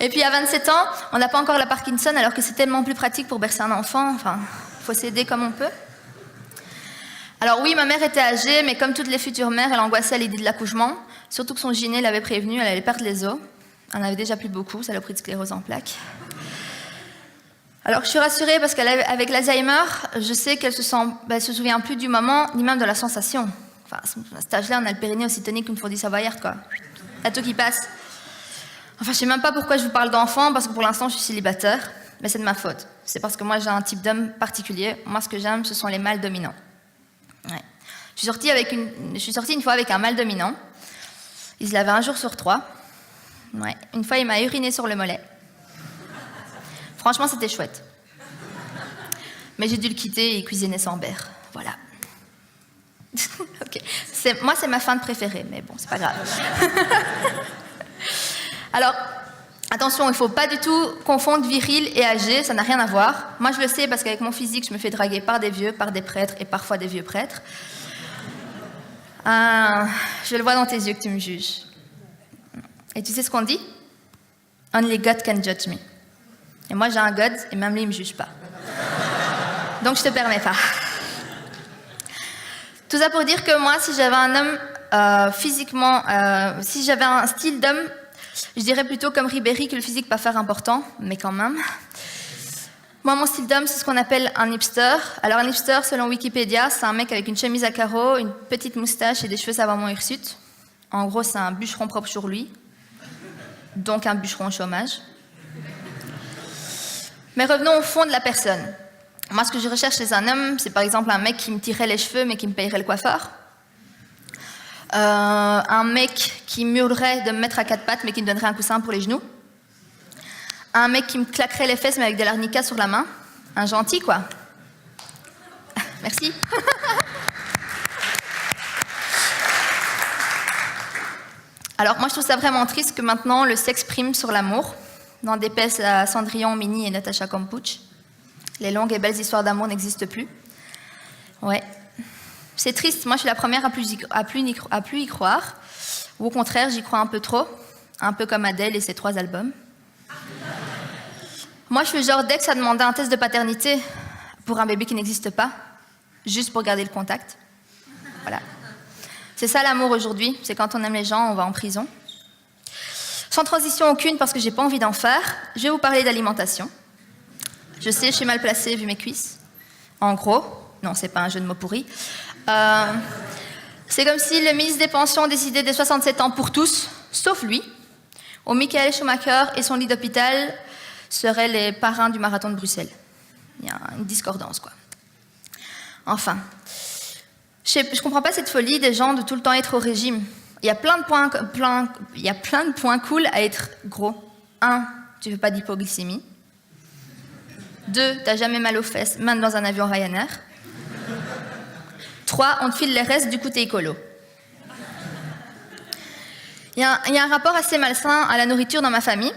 Et puis à 27 ans, on n'a pas encore la Parkinson alors que c'est tellement plus pratique pour bercer un enfant. Enfin, il faut s'aider comme on peut. Alors oui, ma mère était âgée, mais comme toutes les futures mères, elle angoissait à l'idée de l'accouchement. Surtout que son gyné l'avait prévenue, elle allait perdre les os. Elle n'en avait déjà plus beaucoup, saloperie de sclérose en plaques. Alors je suis rassurée parce qu'avec l'Alzheimer, je sais qu'elle se souvient plus du moment, ni même de la sensation. Enfin, à cet âge-là, on a le périnée aussi tonique qu'une fournie savoyarde, quoi. La tout qui passe. Enfin, je sais même pas pourquoi je vous parle d'enfants, parce que pour l'instant, je suis célibataire. Mais c'est de ma faute. C'est parce que moi, j'ai un type d'homme particulier. Moi, ce que j'aime, ce sont les mâles dominants. Ouais. Je suis sortie une fois avec un mâle dominant. Il se lavait 1 jour sur 3. Ouais. Une fois, il m'a uriné sur le mollet. Franchement, c'était chouette. Mais j'ai dû le quitter et il cuisinait sans beurre. Voilà. Ok. Moi, c'est ma feinte préférée, mais bon, c'est pas grave. Alors, attention, il ne faut pas du tout confondre viril et âgé, ça n'a rien à voir. Moi, je le sais parce qu'avec mon physique, je me fais draguer par des vieux, par des prêtres et parfois des vieux prêtres. Je le vois dans tes yeux que tu me juges. Et tu sais ce qu'on dit? Only God can judge me. Et moi, j'ai un God, et même lui, il ne me juge pas. Donc, je ne te permets pas. Tout ça pour dire que moi, si j'avais un homme si j'avais un style d'homme, je dirais plutôt comme Ribéry que le physique pas faire important, mais quand même. Moi, mon style d'homme, c'est ce qu'on appelle un hipster. Alors, un hipster, selon Wikipédia, c'est un mec avec une chemise à carreaux, une petite moustache et des cheveux savamment hirsutes. En gros, c'est un bûcheron propre sur lui, donc un bûcheron au chômage. Mais revenons au fond de la personne. Moi, ce que je recherche chez un homme, c'est par exemple un mec qui me tirerait les cheveux, mais qui me payerait le coiffeur. Un mec qui m'hurlerait de me mettre à 4 pattes, mais qui me donnerait un coussin pour les genoux. Un mec qui me claquerait les fesses, mais avec de l'arnica sur la main. Un gentil, quoi. Merci. Alors, moi, je trouve ça vraiment triste que maintenant, le sexe prime sur l'amour. N'en déplaise à Cendrillon, Minnie et Natacha Kampusch. Les longues et belles histoires d'amour n'existent plus. Ouais. C'est triste. Moi, je suis la première à plus y croire. Ou au contraire, j'y crois un peu trop. Un peu comme Adèle et ses 3 albums. Moi, je suis le genre d'ex à demander un test de paternité pour un bébé qui n'existe pas, juste pour garder le contact. Voilà. C'est ça l'amour aujourd'hui. C'est quand on aime les gens, on va en prison. Sans transition aucune, parce que j'ai pas envie d'en faire, je vais vous parler d'alimentation. Je sais, je suis mal placée vu mes cuisses. En gros, non, c'est pas un jeu de mots pourri. C'est comme si le ministre des Pensions décidait des 67 ans pour tous, sauf lui, où Michael Schumacher et son lit d'hôpital seraient les parrains du marathon de Bruxelles. Il y a une discordance, quoi. Enfin, je comprends pas cette folie des gens de tout le temps être au régime. Il y a plein de points cool à être gros. 1, tu fais pas d'hypoglycémie. 2, t'as jamais mal aux fesses, même dans un avion Ryanair. 3, on te file les restes, du coup t'es écolo. Il y a un rapport assez malsain à la nourriture dans ma famille.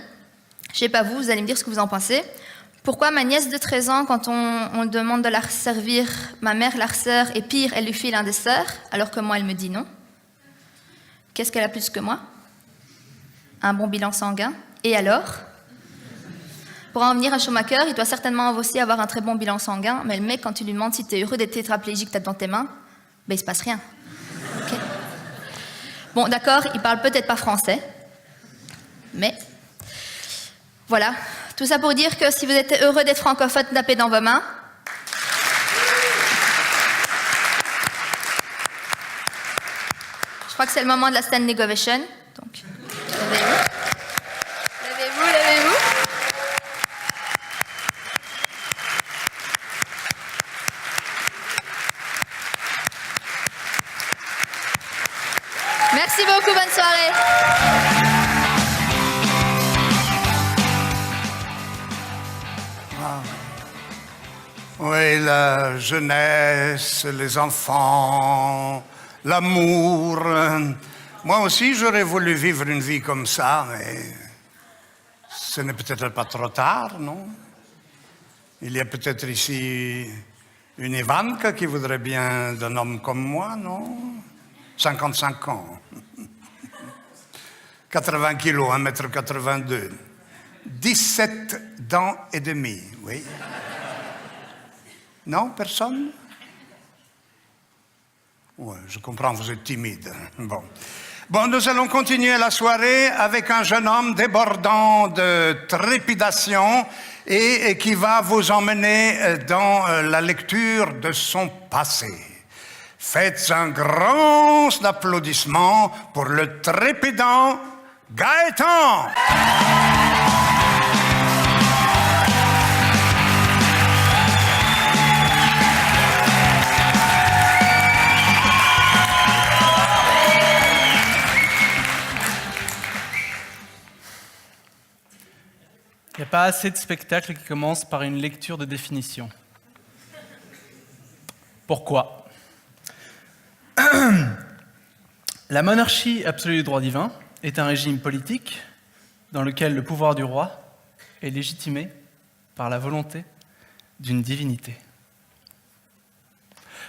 Je sais pas vous allez me dire ce que vous en pensez. Pourquoi ma nièce de 13 ans, quand on demande de la servir, ma mère la resserre et pire, elle lui file un dessert, alors que moi elle me dit non? Qu'est-ce qu'elle a plus que moi? Un bon bilan sanguin. Et alors? Pour en venir à Schumacher, il doit certainement aussi avoir un très bon bilan sanguin, mais le mec, quand tu lui demandes si tu es heureux d'être tétraplégique, t'as dans tes mains, ben il se passe rien. Okay. Bon, d'accord, il parle peut-être pas français, mais voilà. Tout ça pour dire que si vous êtes heureux d'être francophone, tapez dans vos mains. Je crois que c'est le moment de la standing ovation. Donc, levez-vous. Merci beaucoup, bonne soirée. Oui, la jeunesse, les enfants, l'amour. Moi aussi, j'aurais voulu vivre une vie comme ça, mais Ce n'est peut-être pas trop tard, non? Il y a peut-être ici une Ivanka qui voudrait bien d'un homme comme moi, non? 55 ans. 80 kilos, 1,82 m. 17 dents et demie, oui. Non, personne? Oui, je comprends, vous êtes timide. Bon, nous allons continuer la soirée avec un jeune homme débordant de trépidation et qui va vous emmener dans la lecture de son passé. Faites un grand applaudissement pour le trépidant Gaëtan! Il n'y a pas assez de spectacles qui commencent par une lecture de définition. Pourquoi? La monarchie absolue du droit divin est un régime politique dans lequel le pouvoir du roi est légitimé par la volonté d'une divinité.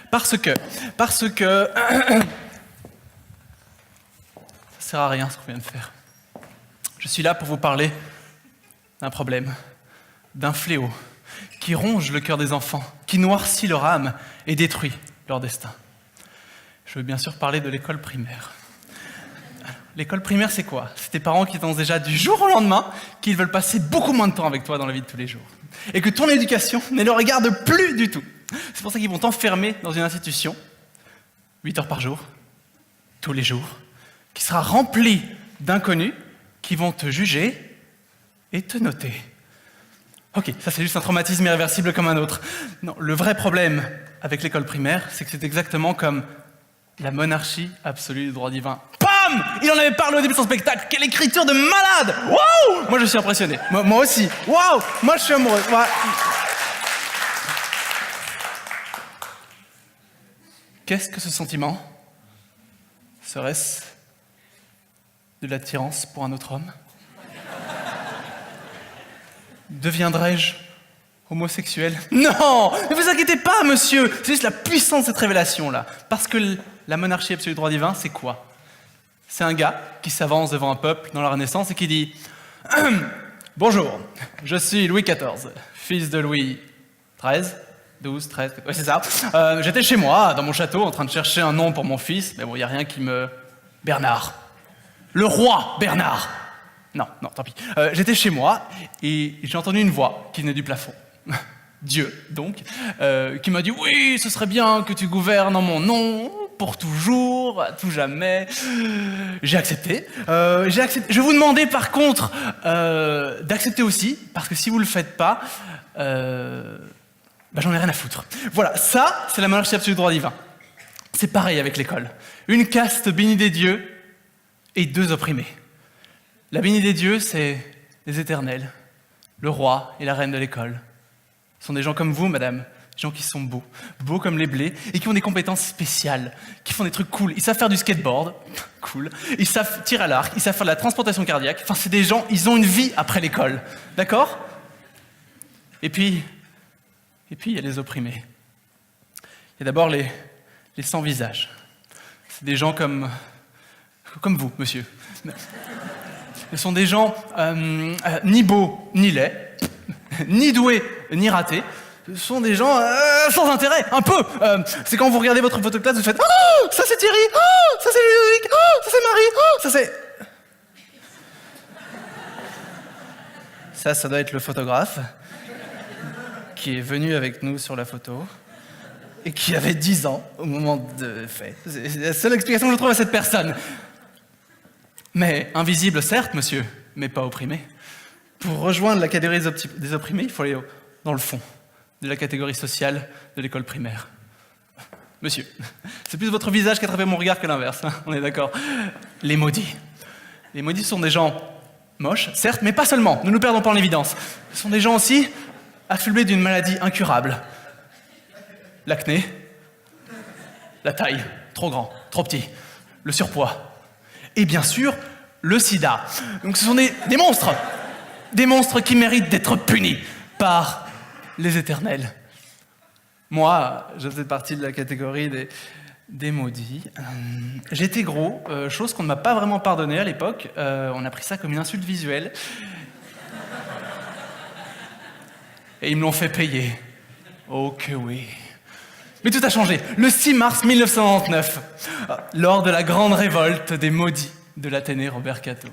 Parce que ça sert à rien ce qu'on vient de faire. Je suis là pour vous parler d'un problème, d'un fléau qui ronge le cœur des enfants, qui noircit leur âme et détruit leur destin. Je veux bien sûr parler de l'école primaire. L'école primaire, c'est quoi? C'est tes parents qui t'annoncent déjà du jour au lendemain qu'ils veulent passer beaucoup moins de temps avec toi dans la vie de tous les jours. Et que ton éducation ne les regarde plus du tout. C'est pour ça qu'ils vont t'enfermer dans une institution, 8 heures par jour, tous les jours, qui sera remplie d'inconnus qui vont te juger et te noter. Ok, ça c'est juste un traumatisme irréversible comme un autre. Non, le vrai problème avec l'école primaire, c'est que c'est exactement comme la monarchie absolue du droit divin. Pam! Il en avait parlé au début de son spectacle. Quelle écriture de malade! Waouh! Moi je suis impressionné. Moi aussi. Waouh! Moi je suis amoureux. Ouais. Qu'est-ce que ce sentiment? Serait-ce de l'attirance pour un autre homme? Deviendrais-je homosexuel? Non! Ne vous inquiétez pas, monsieur! C'est juste la puissance de cette révélation-là. Parce que la monarchie absolue du droit divin, c'est quoi? C'est un gars qui s'avance devant un peuple dans la Renaissance et qui dit « Bonjour, je suis Louis XIV, fils de Louis XIII, 12, 13, ouais, c'est ça. J'étais chez moi, dans mon château, en train de chercher un nom pour mon fils, mais bon, il n'y a rien qui me... Bernard. Le roi Bernard. Non, tant pis. J'étais chez moi et j'ai entendu une voix qui venait du plafond. Dieu, donc, qui m'a dit « Oui, ce serait bien que tu gouvernes en mon nom, pour toujours, à tout jamais. » J'ai accepté. Je vais vous demander par contre d'accepter aussi, parce que si vous le faites pas, j'en ai rien à foutre. Voilà, ça, c'est la monarchie absolue du droit divin. C'est pareil avec l'école. Une caste bénie des dieux et 2 opprimés. La bénie des dieux, c'est les éternels, le roi et la reine de l'école. Ce sont des gens comme vous, madame, des gens qui sont beaux comme les blés, et qui ont des compétences spéciales, qui font des trucs cool. Ils savent faire du skateboard, cool. Ils savent tirer à l'arc, ils savent faire de la transplantation cardiaque. Enfin, c'est des gens, ils ont une vie après l'école, d'accord? Et puis, il y a les opprimés. Il y a d'abord les sans visage. C'est des gens comme vous, monsieur. Ce sont des gens ni beaux, ni laids, ni doués, ni ratés. Ce sont des gens sans intérêt, un peu. C'est quand vous regardez votre photo de classe, vous faites « Oh, ça c'est Thierry, oh, ça c'est Ludovic, oh, ça c'est Marie, oh, ça c'est... » Ça doit être le photographe qui est venu avec nous sur la photo et qui avait 10 ans au moment de fait. C'est la seule explication que je trouve à cette personne. Mais invisible, certes, monsieur, mais pas opprimé. Pour rejoindre la catégorie des opprimés, il faut aller dans le fond de la catégorie sociale de l'école primaire. Monsieur, c'est plus votre visage qui attrapait mon regard que l'inverse, hein, on est d'accord. Les maudits. Les maudits sont des gens moches, certes, mais pas seulement. Ne nous perdons pas en l'évidence. Ce sont des gens aussi affublés d'une maladie incurable. L'acné, la taille, trop grand, trop petit, le surpoids, et bien sûr, le sida. Donc ce sont des monstres. Des monstres qui méritent d'être punis par les éternels. Moi, je faisais partie de la catégorie des maudits. J'étais gros, chose qu'on ne m'a pas vraiment pardonnée à l'époque. On a pris ça comme une insulte visuelle. Et ils me l'ont fait payer. Oh que oui. Mais tout a changé. Le 6 mars 1999, lors de la grande révolte des maudits de l'Athénée Robert Cato.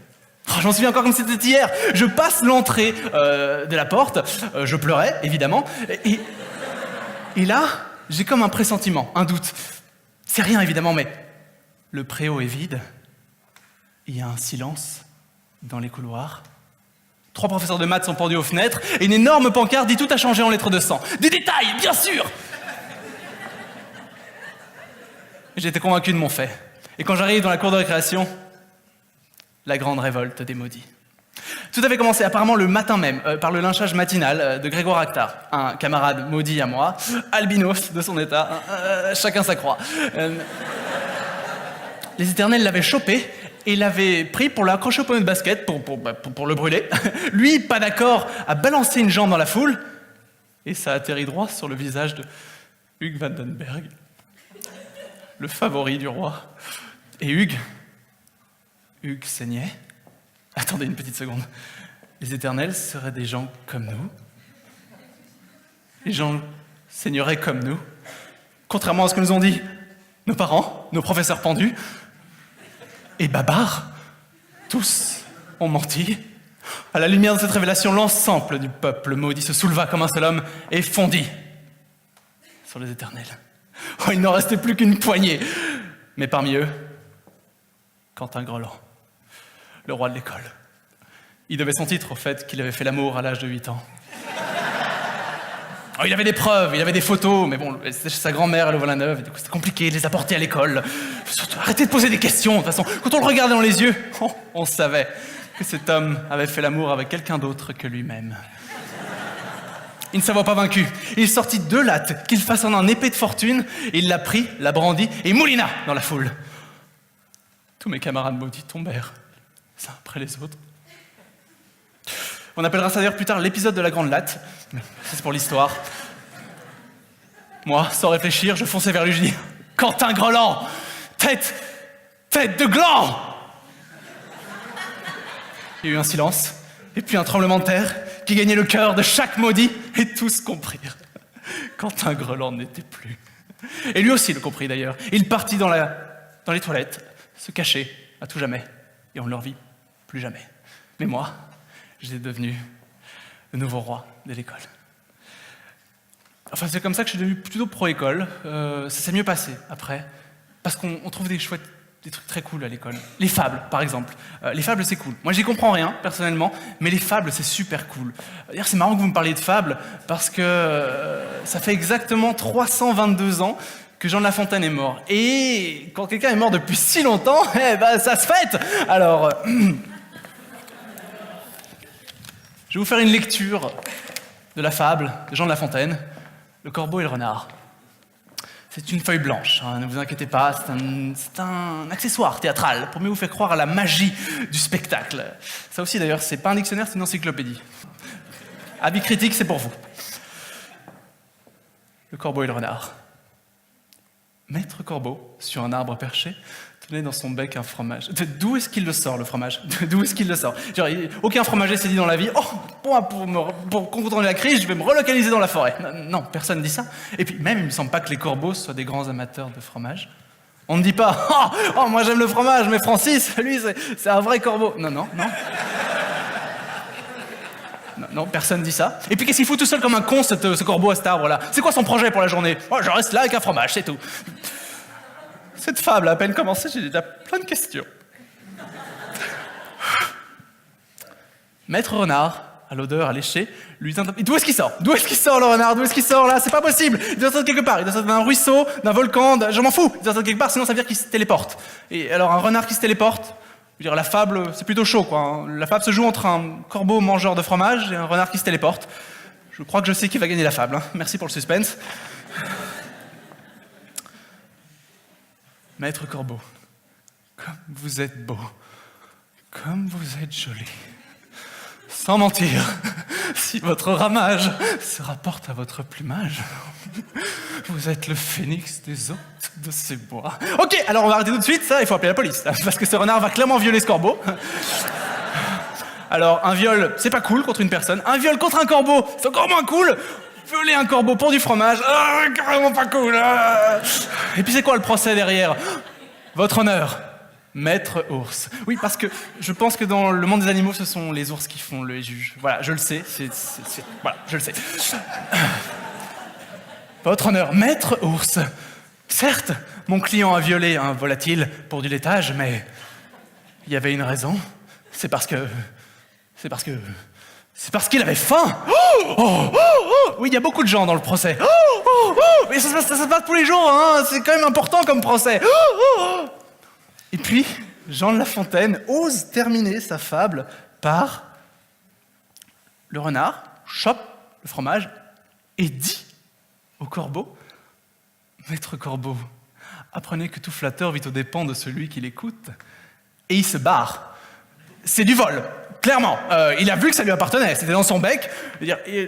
Oh, j'en souviens encore comme c'était hier. Je passe l'entrée de la porte. Je pleurais, évidemment. Et là, j'ai comme un pressentiment, un doute. C'est rien, évidemment, mais le préau est vide. Il y a un silence dans les couloirs. 3 professeurs de maths sont pendus aux fenêtres et une énorme pancarte dit « Tout a changé en lettres de sang ». Des détails, bien sûr. J'étais convaincu de mon fait. Et quand j'arrive dans la cour de récréation, la grande révolte des maudits. Tout avait commencé apparemment le matin même, par le lynchage matinal de Grégoire Actard, un camarade maudit à moi, albinos de son état, chacun sa croix. Les éternels l'avaient chopé et l'avaient pris pour l'accrocher au poignet de basket, pour le brûler. Lui, pas d'accord, a balancé une jambe dans la foule et ça a atterri droit sur le visage de Hugues Vandenberg, le favori du roi. Et Hugues saignait. Attendez une petite seconde. Les éternels seraient des gens comme nous. Les gens saigneraient comme nous. Contrairement à ce que nous ont dit nos parents, nos professeurs pendus. Et Babar, tous ont menti. À la lumière de cette révélation, l'ensemble du peuple maudit se souleva comme un seul homme et fondit sur les éternels. Oh, il n'en restait plus qu'une poignée. Mais parmi eux, Quentin Greland, le roi de l'école. Il devait son titre au fait qu'il avait fait l'amour à l'âge de 8 ans. Oh, il avait des preuves, il avait des photos, mais bon, c'était chez sa grand-mère à Louvain-la-Neuve, et du coup c'était compliqué de les apporter à l'école. Surtout, arrêtez de poser des questions, de toute façon. Quand on le regardait dans les yeux, on savait que cet homme avait fait l'amour avec quelqu'un d'autre que lui-même. Il ne s'avoua pas vaincu. Il sortit 2 lattes qu'il façonne en épée de fortune, et il la prit, la brandit et moulina dans la foule. Tous mes camarades maudits tombèrent, les uns après les autres. On appellera ça d'ailleurs plus tard l'épisode de la grande latte. C'est pour l'histoire. Moi, sans réfléchir, je fonçais vers lui, je dis « Quentin Greland, tête de gland !» Il y a eu un silence, et puis un tremblement de terre qui gagnait le cœur de chaque maudit, et tous comprirent. Quentin Greland n'était plus. Et lui aussi le comprit d'ailleurs. Il partit dans les toilettes, se cacher à tout jamais, et on ne le revit plus jamais. Mais moi, j'étais devenu le nouveau roi de l'école. Enfin, c'est comme ça que je suis devenu plutôt pro-école. Ça s'est mieux passé après, parce qu'on trouve des trucs très cool à l'école. Les fables, par exemple. Les fables, c'est cool. Moi, j'y comprends rien, personnellement, mais les fables, c'est super cool. D'ailleurs, c'est marrant que vous me parliez de fables, parce que ça fait exactement 322 ans que Jean de La Fontaine est mort. Et quand quelqu'un est mort depuis si longtemps, ça se fête. Alors, je vais vous faire une lecture de la fable de Jean de La Fontaine, Le corbeau et le renard. C'est une feuille blanche, hein, ne vous inquiétez pas, c'est un accessoire théâtral pour mieux vous faire croire à la magie du spectacle. Ça aussi d'ailleurs, c'est pas un dictionnaire, c'est une encyclopédie. Avis critique, c'est pour vous. Le corbeau et le renard. Maître Corbeau, sur un arbre perché, tenait dans son bec un fromage. D'où est-ce qu'il le sort, le fromage? D'où est-ce qu'il le sort? Genre, aucun fromager s'est dit dans la vie « Oh, pour contourner la crise, je vais me relocaliser dans la forêt. » Non, personne ne dit ça. Et puis même, il ne me semble pas que les corbeaux soient des grands amateurs de fromage. On ne dit pas « Oh, moi j'aime le fromage, mais Francis, lui, c'est un vrai corbeau. » Non. Non, personne dit ça. Et puis qu'est-ce qu'il fout tout seul comme un con, ce corbeau à cet arbre-là? C'est quoi son projet pour la journée? Oh, je reste là avec un fromage, c'est tout. Cette fable a à peine commencé, j'ai déjà plein de questions. Maître Renard, à l'odeur alléchée, lui dit « D'où est-ce qu'il sort? D'où est-ce qu'il sort, le renard? D'où est-ce qu'il sort, là? C'est pas possible! Il doit sortir quelque part. Il doit sortir d'un ruisseau, d'un volcan, je m'en fous! Il doit sortir quelque part, sinon ça veut dire qu'il se téléporte. Et alors, un renard qui se téléporte, je veux dire, la fable, c'est plutôt chaud, quoi. Hein. La fable se joue entre un corbeau mangeur de fromage et un renard qui se téléporte. Je crois que je sais qui va gagner la fable. Hein. Merci pour le suspense. Maître Corbeau, comme vous êtes beau, comme vous êtes joli. sans mentir, si votre ramage se rapporte à votre plumage, vous êtes le phénix des hôtes de ces bois. Ok, alors on va arrêter tout de suite, ça, il faut appeler la police, parce que ce renard va clairement violer ce corbeau. Alors, un viol, c'est pas cool contre une personne. Un viol contre un corbeau, c'est encore moins cool. Violer un corbeau pour du fromage, carrément pas cool. Et puis c'est quoi le procès derrière? Votre honneur, maître ours. Oui, parce que je pense que dans le monde des animaux, ce sont les ours qui font les juges. Voilà, je le sais. Voilà, je le sais. Votre honneur, maître ours. Certes, mon client a violé un volatile pour du laitage, mais il y avait une raison. C'est parce qu'il avait faim. Oui, il y a beaucoup de gens dans le procès. Mais ça se passe tous les jours, hein. C'est quand même important comme procès. Et puis, Jean de La Fontaine ose terminer sa fable par le renard chope le fromage et dit au corbeau: Maître corbeau, apprenez que tout flatteur vit aux dépens de celui qui l'écoute. Et il se barre. C'est du vol. Clairement, il a vu que ça lui appartenait, c'était dans son bec.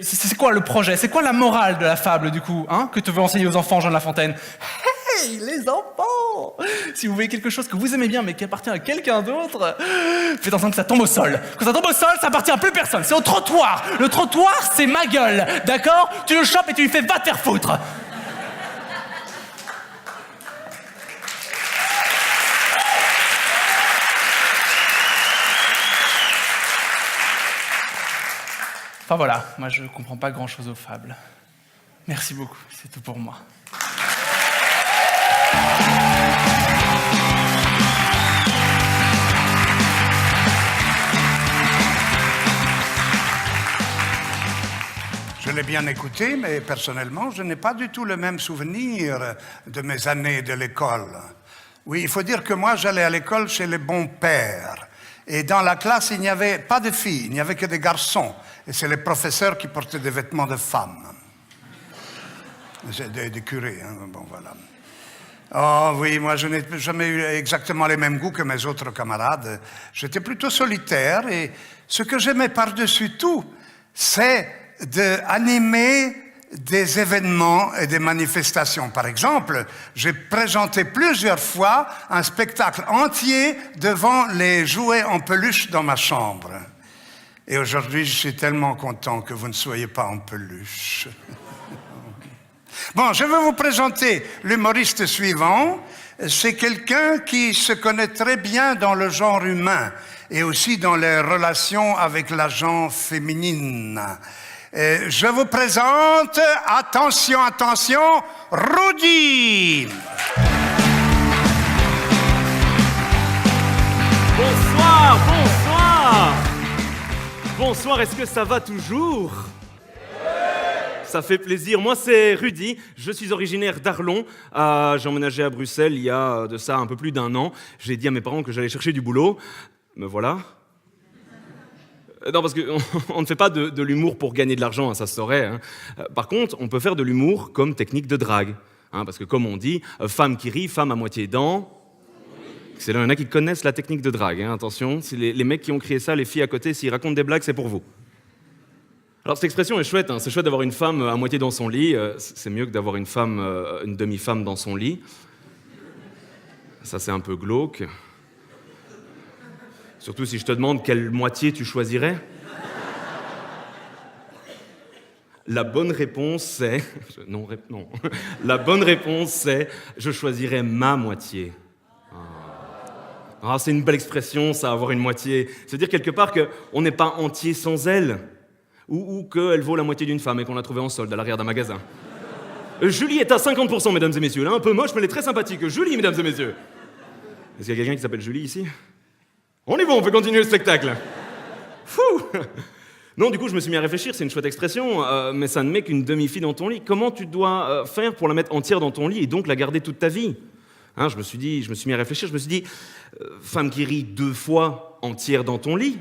C'est quoi le projet? C'est quoi la morale de la fable, du coup, hein, que tu veux enseigner aux enfants, Jean de La Fontaine? Hey, les enfants! Si vous voyez quelque chose que vous aimez bien, mais qui appartient à quelqu'un d'autre, faites en sorte que ça tombe au sol. Quand ça tombe au sol, ça appartient à plus personne, c'est au trottoir. Le trottoir, c'est ma gueule, d'accord? Tu le chopes et tu lui fais « va te faire foutre ». Enfin voilà, moi je comprends pas grand-chose aux fables. Merci beaucoup, c'est tout pour moi. Je l'ai bien écouté, mais personnellement, je n'ai pas du tout le même souvenir de mes années de l'école. Oui, il faut dire que moi, j'allais à l'école chez les bons pères. Et dans la classe, il n'y avait pas de filles, il n'y avait que des garçons. Et c'est les professeurs qui portaient des vêtements de femmes. C'est des curés, hein, bon voilà. Oh oui, moi je n'ai jamais eu exactement les mêmes goûts que mes autres camarades. J'étais plutôt solitaire et ce que j'aimais par-dessus tout, c'est d'animer des événements et des manifestations. Par exemple, j'ai présenté plusieurs fois un spectacle entier devant les jouets en peluche dans ma chambre. Et aujourd'hui, je suis tellement content que vous ne soyez pas en peluche. Bon, je vais vous présenter l'humoriste suivant. C'est quelqu'un qui se connaît très bien dans le genre humain et aussi dans les relations avec la genre féminine. Je vous présente, attention, attention, Rudy. Bonsoir, bonsoir. Bonsoir, est-ce que ça va toujours? Ça fait plaisir. Moi, c'est Rudy. Je suis originaire d'Arlon. J'ai emménagé à Bruxelles il y a de ça un peu plus d'1 an. J'ai dit à mes parents que j'allais chercher du boulot. Me voilà. Non, parce qu'on ne fait pas de l'humour pour gagner de l'argent, hein, ça se saurait. Hein. Par contre, on peut faire de l'humour comme technique de drague. Hein, parce que comme on dit, femme qui rit, femme à moitié dents. Il y en a qui connaissent la technique de drague. Hein, attention, c'est les mecs qui ont créé ça, les filles à côté, s'ils racontent des blagues, c'est pour vous. Alors cette expression est chouette, hein, c'est chouette d'avoir une femme à moitié dans son lit, c'est mieux que d'avoir une femme, une demi-femme dans son lit. Ça c'est un peu glauque. Surtout si je te demande quelle moitié tu choisirais. La bonne réponse c'est... Non. La bonne réponse c'est, je choisirais ma moitié. Ah, c'est une belle expression ça, avoir une moitié. C'est-à-dire quelque part qu'on n'est pas entier sans elle. Ou qu'elle vaut la moitié d'une femme et qu'on l'a trouvée en solde à l'arrière d'un magasin. Julie est à 50%, mesdames et messieurs. Là, un peu moche, mais elle est très sympathique. Julie, mesdames et messieurs. Est-ce qu'il y a quelqu'un qui s'appelle Julie ici? On est bon, on peut continuer le spectacle. Fou. Non, du coup, je me suis mis à réfléchir, c'est une chouette expression, mais ça ne met qu'une demi-fille dans ton lit. Comment tu dois faire pour la mettre entière dans ton lit et donc la garder toute ta vie? Hein, je me suis mis à réfléchir, je me suis dit, femme qui rit 2 fois entière dans ton lit.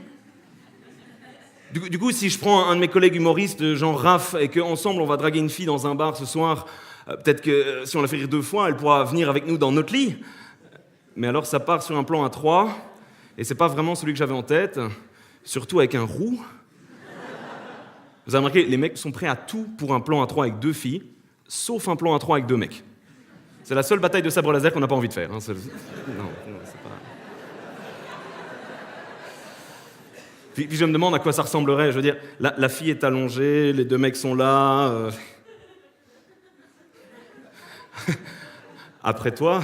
Du coup, si je prends un de mes collègues humoristes, genre Raph, et qu'ensemble on va draguer une fille dans un bar ce soir, peut-être que si on la fait rire 2 fois, elle pourra venir avec nous dans notre lit. Mais alors ça part sur un plan à 3, et c'est pas vraiment celui que j'avais en tête, surtout avec un roux. Vous avez remarqué, les mecs sont prêts à tout pour un plan à 3 avec 2 filles, sauf un plan à 3 avec 2 mecs. C'est la seule bataille de sabre laser qu'on n'a pas envie de faire. Hein. Non, c'est pas... Puis je me demande à quoi ça ressemblerait. Je veux dire, la fille est allongée, les 2 mecs sont là. Après toi...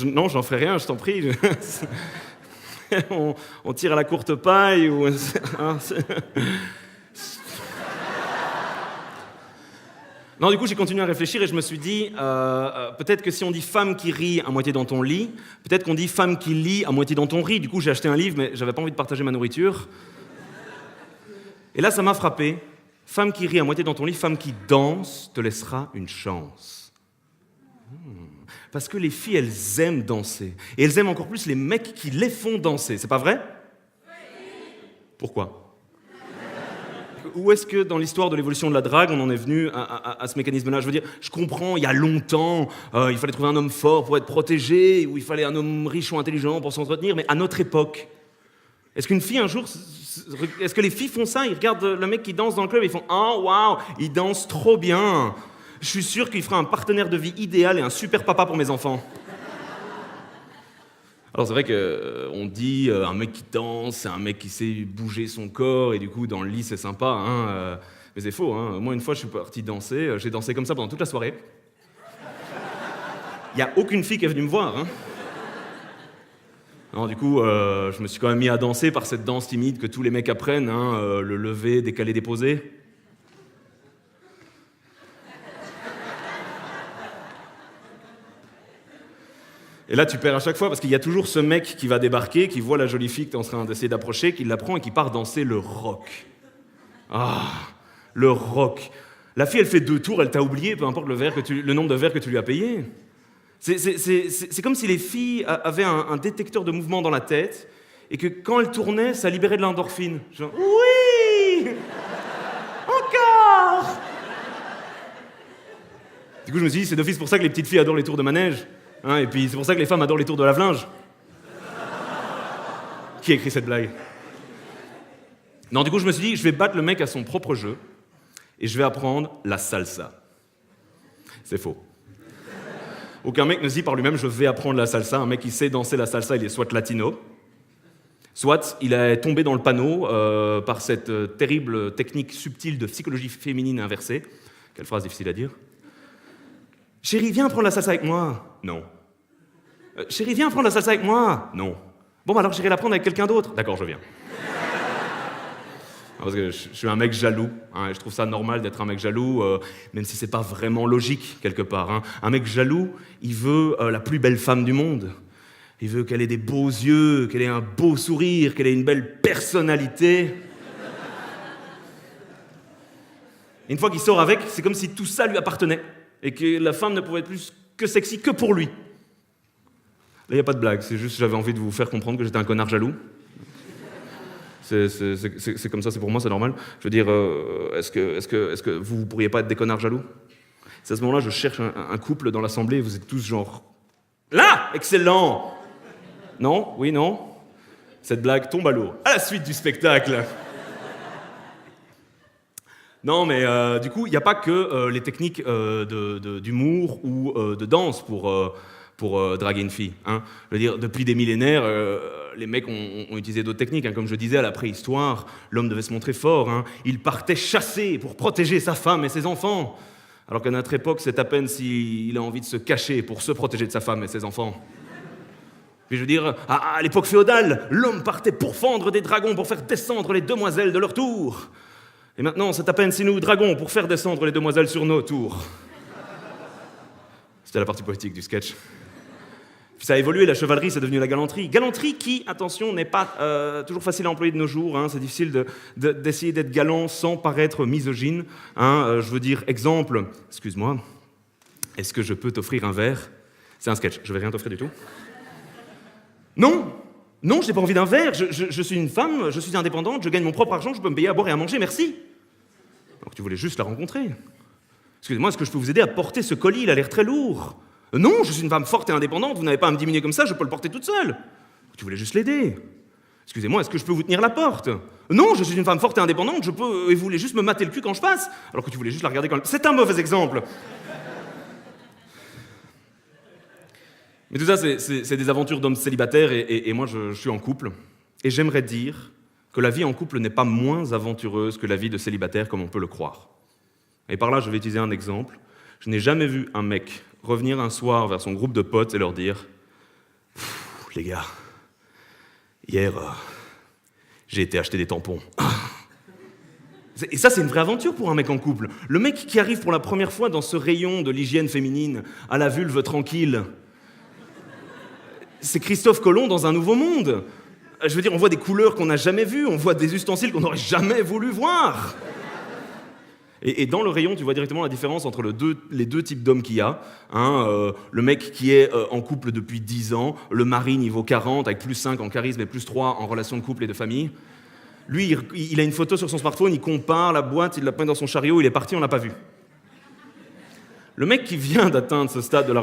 Non, j'en ferai rien, je t'en prie. On tire à la courte paille ou... Non, du coup, j'ai continué à réfléchir et je me suis dit, peut-être que si on dit femme qui rit à moitié dans ton lit, peut-être qu'on dit femme qui lit à moitié dans ton riz. Du coup, j'ai acheté un livre, mais j'avais pas envie de partager ma nourriture. Et là, ça m'a frappé. Femme qui rit à moitié dans ton lit, femme qui danse te laissera une chance. Parce que les filles, elles aiment danser. Et elles aiment encore plus les mecs qui les font danser. C'est pas vrai? Oui. Pourquoi? Où est-ce que dans l'histoire de l'évolution de la drague, on en est venu à ce mécanisme-là? Je veux dire, je comprends, il y a longtemps, il fallait trouver un homme fort pour être protégé, ou il fallait un homme riche ou intelligent pour s'entretenir, mais à notre époque, est-ce qu'une fille un jour... Est-ce que les filles font ça? Ils regardent le mec qui danse dans le club et ils font « Oh, waouh, il danse trop bien !» Je suis sûr qu'il fera un partenaire de vie idéal et un super papa pour mes enfants. Alors c'est vrai qu'on dit un mec qui danse, c'est un mec qui sait bouger son corps et du coup dans le lit c'est sympa, hein, mais c'est faux. Hein. Moi une fois je suis parti danser, j'ai dansé comme ça pendant toute la soirée. Il n'y a aucune fille qui est venue me voir. Hein. Non, du coup je me suis quand même mis à danser par cette danse timide que tous les mecs apprennent, hein, le lever, décaler, déposer. Et là, tu perds à chaque fois parce qu'il y a toujours ce mec qui va débarquer, qui voit la jolie fille que tu es en train d'essayer d'approcher, qui la prend et qui part danser le rock. Ah, le rock. La fille, elle fait 2 tours, elle t'a oublié, peu importe le nombre de verres que tu lui as payé. C'est comme si les filles avaient un détecteur de mouvement dans la tête et que quand elles tournaient, ça libérait de l'endorphine. Genre, oui! Encore! Du coup, je me suis dit, c'est d'office pour ça que les petites filles adorent les tours de manège. Hein, et puis c'est pour ça que les femmes adorent les tours de lave-linge. Qui a écrit cette blague? Non, du coup, je me suis dit, je vais battre le mec à son propre jeu et je vais apprendre la salsa. C'est faux. Aucun mec ne se dit par lui-même, je vais apprendre la salsa. Un mec qui sait danser la salsa, il est soit latino, soit il est tombé dans le panneau par cette terrible technique subtile de psychologie féminine inversée. Quelle phrase difficile à dire. Chérie, viens prendre la salsa avec moi. Non. Chérie, viens prendre la salsa avec moi. Non. Bon, alors j'irai la prendre avec quelqu'un d'autre. D'accord, je viens. Parce que je suis un mec jaloux. Hein, et je trouve ça normal d'être un mec jaloux, même si c'est pas vraiment logique quelque part. Hein. Un mec jaloux, il veut la plus belle femme du monde. Il veut qu'elle ait des beaux yeux, qu'elle ait un beau sourire, qu'elle ait une belle personnalité. Et une fois qu'il sort avec, c'est comme si tout ça lui appartenait. Et que la femme ne pouvait être plus que sexy que pour lui. Là, il n'y a pas de blague, c'est juste que j'avais envie de vous faire comprendre que j'étais un connard jaloux. C'est comme ça, c'est pour moi, c'est normal. Je veux dire, est-ce que vous ne pourriez pas être des connards jaloux? C'est à ce moment-là, je cherche un couple dans l'assemblée et vous êtes tous genre... Là! Excellent! Non? Oui, non? Cette blague tombe à l'eau. À la suite du spectacle. Non, mais du coup, il n'y a pas que les techniques d'humour ou de danse pour draguer une fille. Hein. Je veux dire, depuis des millénaires, les mecs ont utilisé d'autres techniques. Hein. Comme je disais, à la préhistoire, l'homme devait se montrer fort. Hein. Il partait chasser pour protéger sa femme et ses enfants. Alors qu'à notre époque, c'est à peine s'il a envie de se cacher pour se protéger de sa femme et ses enfants. Puis je veux dire, à l'époque féodale, l'homme partait pour fendre des dragons pour faire descendre les demoiselles de leur tour. Et maintenant, c'est à peine si nous dragons pour faire descendre les demoiselles sur nos tours. C'était la partie poétique du sketch. Puis ça a évolué, la chevalerie, c'est devenu la galanterie. Galanterie qui, attention, n'est pas toujours facile à employer de nos jours. Hein. C'est difficile d'essayer d'être galant sans paraître misogyne. Hein. Je veux dire, exemple, excuse-moi, est-ce que je peux t'offrir un verre? C'est un sketch, je vais rien t'offrir du tout. Non, je n'ai pas envie d'un verre. Je suis une femme, je suis indépendante, je gagne mon propre argent, je peux me payer à boire et à manger, merci. Donc tu voulais juste la rencontrer. Excusez-moi, est-ce que je peux vous aider à porter ce colis? Il a l'air très lourd. Non, je suis une femme forte et indépendante, vous n'avez pas à me diminuer comme ça, je peux le porter toute seule. Tu voulais juste l'aider. Excusez-moi, est-ce que je peux vous tenir la porte? Non, je suis une femme forte et indépendante, je peux... Et vous voulez juste me mater le cul quand je passe? Alors que tu voulais juste la regarder quand... C'est un mauvais exemple. Mais tout ça, c'est des aventures d'hommes célibataires et moi, je suis en couple. Et j'aimerais dire que la vie en couple n'est pas moins aventureuse que la vie de célibataire comme on peut le croire. Et par là, je vais utiliser un exemple. Je n'ai jamais vu un mec revenir un soir vers son groupe de potes et leur dire « Les gars, hier, j'ai été acheter des tampons. » Et ça, c'est une vraie aventure pour un mec en couple. Le mec qui arrive pour la première fois dans ce rayon de l'hygiène féminine, à la vulve tranquille, c'est Christophe Colomb dans un nouveau monde. Je veux dire, on voit des couleurs qu'on n'a jamais vues, on voit des ustensiles qu'on n'aurait jamais voulu voir. Et dans le rayon, tu vois directement la différence entre les deux types d'hommes qu'il y a. Le mec qui est en couple depuis 10 ans, le mari niveau 40, avec plus 5 en charisme et plus 3 en relation de couple et de famille. Lui, il a une photo sur son smartphone, il compare la boîte, il la peint dans son chariot, il est parti, on l'a pas vu. Le mec qui vient d'atteindre ce stade de la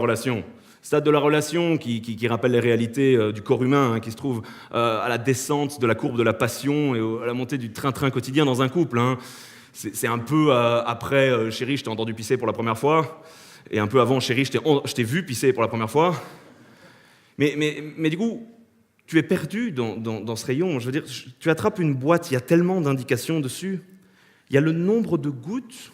relation qui rappelle les réalités du corps humain, qui se trouve à la descente de la courbe de la passion et à la montée du train-train quotidien dans un couple. C'est un peu après chérie, je t'ai entendu pisser pour la première fois, et un peu avant chérie, je t'ai vu pisser pour la première fois. Mais du coup, tu es perdu dans ce rayon. Je veux dire, tu attrapes une boîte, il y a tellement d'indications dessus. Il y a le nombre de gouttes.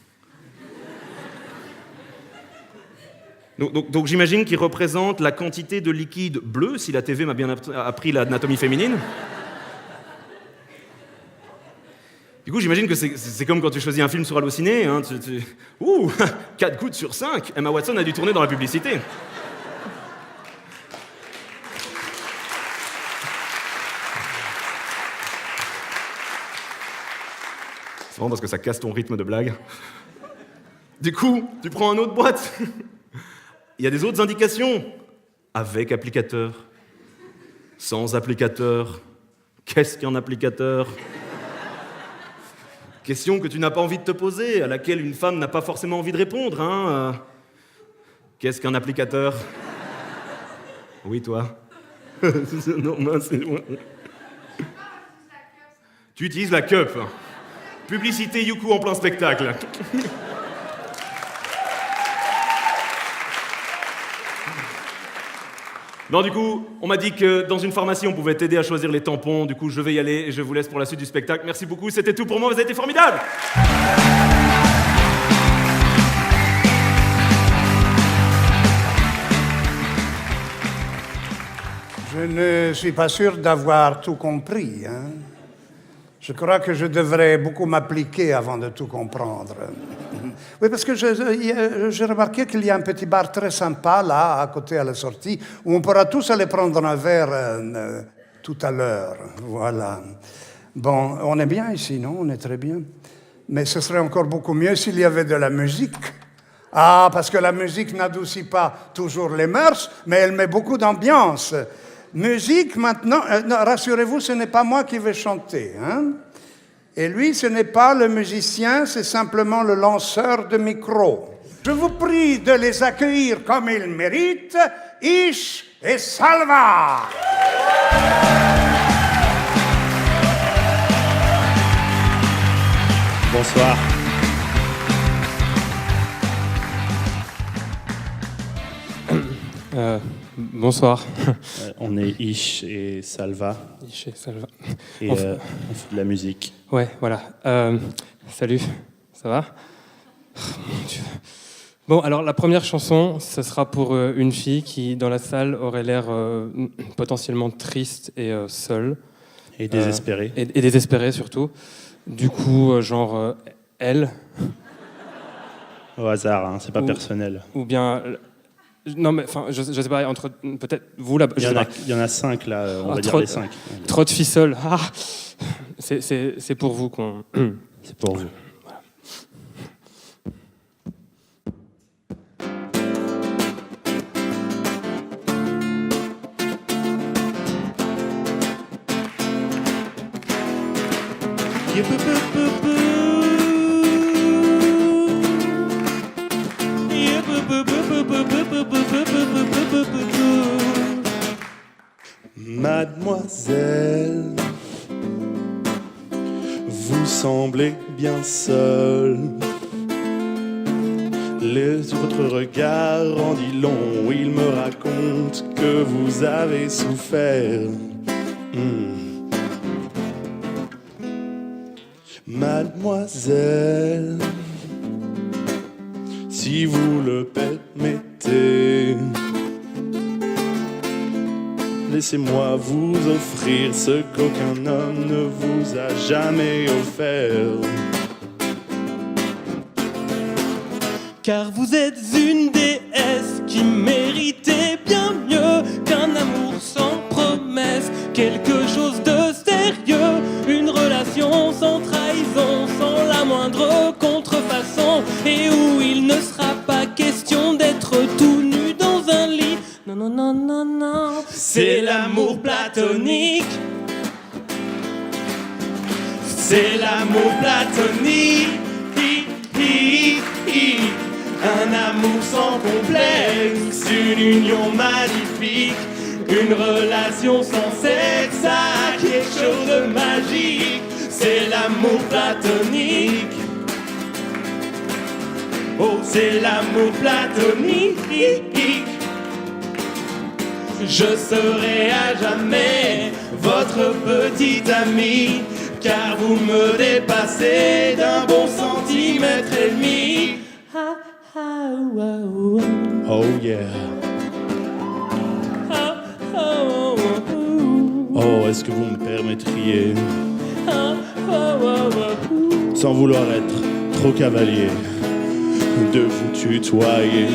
Donc j'imagine qu'il représente la quantité de liquide bleu, si la TV m'a bien appris l'anatomie féminine. Du coup, j'imagine que c'est comme quand tu choisis un film sur Allociné. 4 gouttes sur 5. Emma Watson a dû tourner dans la publicité. C'est vraiment parce que ça casse ton rythme de blague. Du coup, tu prends une autre boîte. Il y a des autres indications. Avec applicateur. Sans applicateur. Qu'est-ce qu'un applicateur ? Question que tu n'as pas envie de te poser, à laquelle une femme n'a pas forcément envie de répondre. Qu'est-ce qu'un applicateur ? Oui, toi. Non, mince, c'est moi. Tu utilises la cup. Publicité Youkou en plein spectacle. Non, du coup, on m'a dit que dans une pharmacie, on pouvait t'aider à choisir les tampons. Du coup, je vais y aller et je vous laisse pour la suite du spectacle. Merci beaucoup, c'était tout pour moi, vous avez été formidables. Je ne suis pas sûr d'avoir tout compris. Je crois que je devrais beaucoup m'appliquer avant de tout comprendre. Oui, parce que j'ai remarqué qu'il y a un petit bar très sympa, là, à côté à la sortie, où on pourra tous aller prendre un verre tout à l'heure. Voilà. Bon, on est bien ici, non? On est très bien. Mais ce serait encore beaucoup mieux s'il y avait de la musique. Ah, parce que la musique n'adoucit pas toujours les mœurs, mais elle met beaucoup d'ambiance. Musique, maintenant, non, rassurez-vous, ce n'est pas moi qui vais chanter. Et lui, ce n'est pas le musicien, c'est simplement le lanceur de micro. Je vous prie de les accueillir comme ils méritent, Ish et Salva. Bonsoir. Bonsoir. On est Ish et Salva. Ish et Salva. Et on fait de la musique. Ouais, voilà. Salut, ça va? Oh, mon Dieu. Bon, alors la première chanson, ce sera pour une fille qui, dans la salle, aurait l'air potentiellement triste et seule. Et désespérée. Et désespérée, surtout. Du coup, elle. Au hasard, c'est pas personnel. Ou bien... Non, mais enfin, je sais pas, entre peut-être vous là. Il y en a 5 là, on va dire les 5. Trop de ficelles. Ah, c'est pour vous qu'on. C'est pour vous. Mademoiselle, vous semblez bien seul. Votre regard en dit long, il me raconte que vous avez souffert. Mademoiselle, si vous le permettez, laissez-moi vous offrir ce qu'aucun homme ne vous a jamais offert. Car vous êtes une déesse qui méritait bien mieux qu'un amour sans promesse, quelque chose de sérieux, une relation sans trahison, sans la moindre contrefaçon, et où il ne sera pas question d'être tout nu dans un lit. Non, non, non, non, non, c'est l'amour platonique. C'est l'amour platonique. Un amour sans complexe, une union magnifique, une relation sans sexe, a quelque chose de magique. C'est l'amour platonique. Oh, c'est l'amour platonique. Je serai à jamais votre petite amie, car vous me dépassez d'un bon centimètre et demi. Oh yeah. Oh, est-ce que vous me permettriez, sans vouloir être trop cavalier, de vous tutoyer?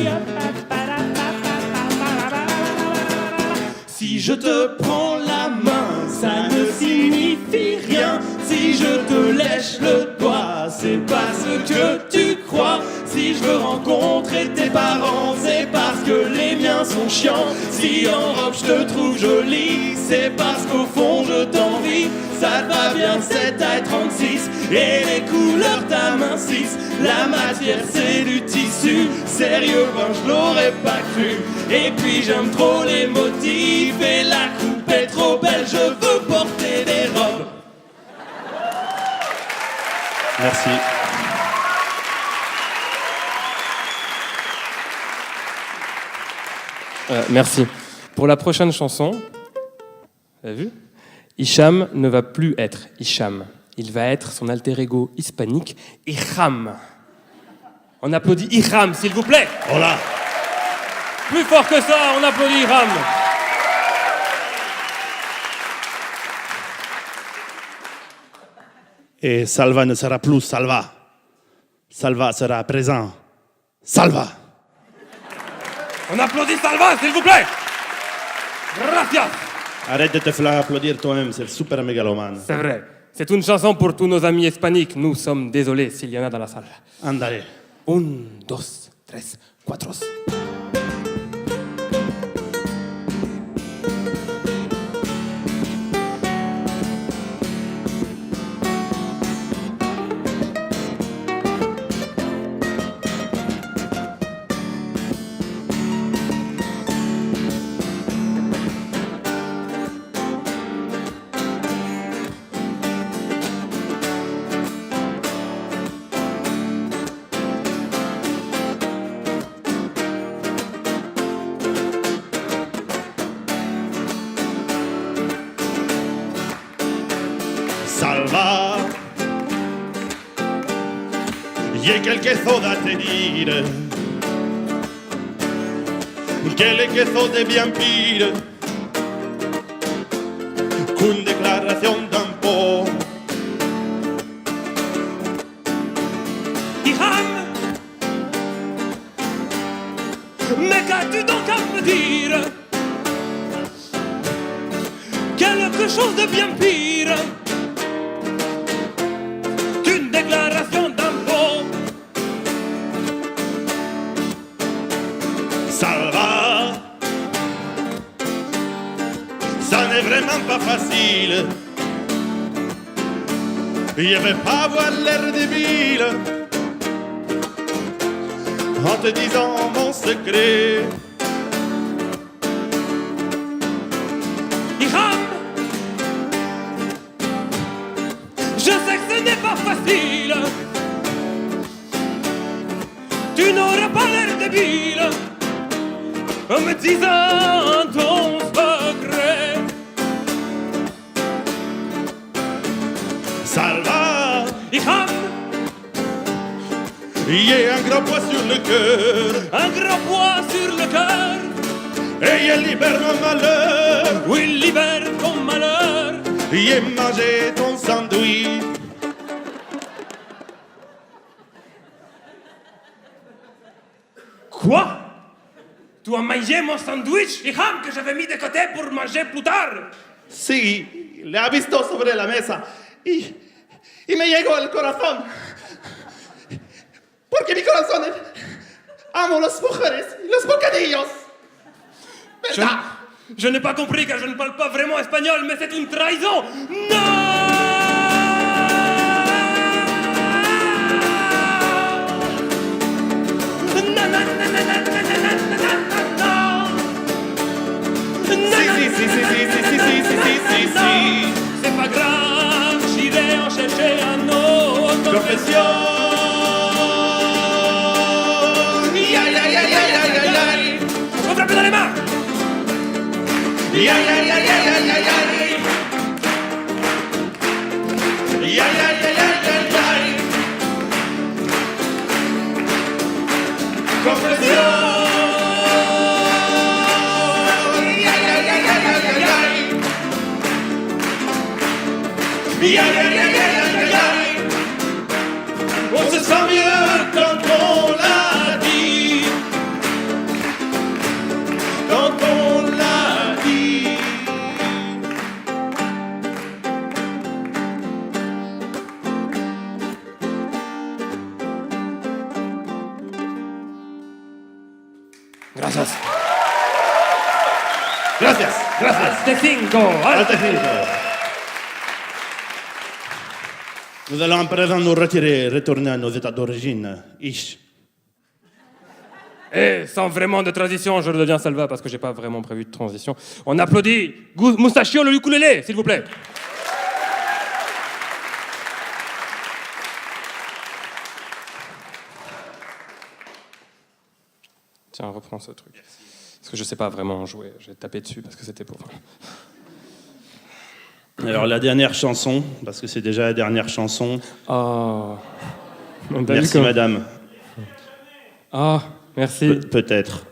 Si je te prends la main, ça ne signifie rien. Si je te lèche le doigt, c'est parce que tu crois. Si je veux rencontrer tes parents, c'est parce que les miens sont chiants. Si en robe je te trouve jolie, c'est parce qu'au fond je t'envie. Ça te va bien cette taille 36, et les couleurs t'amincissent. La matière c'est du tissu, sérieux ben je l'aurais pas cru. Et puis j'aime trop les motifs, et la coupe est trop belle, je veux porter des robes. Merci. Merci. Pour la prochaine chanson, vous avez vu ? Hicham ne va plus être Hicham. Il va être son alter ego hispanique, Hicham. On applaudit Hicham, s'il vous plaît. Oh là. Plus fort que ça, on applaudit Hicham. Et Salva ne sera plus Salva. Salva sera présent. Salva. On applaudit Salva, s'il vous plaît. Gracias. Arrête de te faire applaudir toi-même, c'est super mégalomane. C'est vrai. C'est une chanson pour tous nos amis hispaniques. Nous sommes désolés s'il y en a dans la salle. Andale. 1, 2, 3, 4. Salva, j'ai quelque chose à te dire, quelque chose de bien pire qu'une déclaration d'impôt. Hicham, mais qu'as-tu donc à me dire? Quelque chose de bien pire qu'une déclaration d'impôt. Salva, ça n'est vraiment pas facile. Je vais pas avoir l'air débile en te disant mon secret. Hicham, je sais que ce n'est pas en me disant ton secret. Salva, Iham, il y a un gros poids sur le cœur, un gros poids sur le cœur. et il libère mon malheur. Oui, libère ton malheur. Il a mangé ton sandwich. Quoi? Tu as mangé mon sandwich, Iham, que j'avais mis de côté pour manger plus tard. Sí, le ha visto sobre la mesa y me llegó al corazón. Porque mi corazón amo las mujeres y los bocadillos. ¿Verdad? Je n'ai pas compris car je ne parle pas vraiment espagnol, mais c'est une trahison. Non! Si. C'est pas grave, j'irai en chercher un autre. Confession. On frappe dans les mains. On se sent mieux quand on l'a dit. Quand on l'a dit. Gracias. Gracias, gracias. Hasta cinco. Alta cinco. Nous allons à présent nous retirer, retourner à nos états d'origine. Ish. Et sans vraiment de transition, je redeviens Salva parce que j'ai pas vraiment prévu de transition. On applaudit Moustachio le ukulélé, s'il vous plaît. Tiens, reprends ce truc. Parce que je sais pas vraiment jouer. J'ai tapé dessus parce que c'était pour... Alors la dernière chanson, parce que c'est déjà la dernière chanson. Oh. Merci madame. Ah, merci. Peut-être.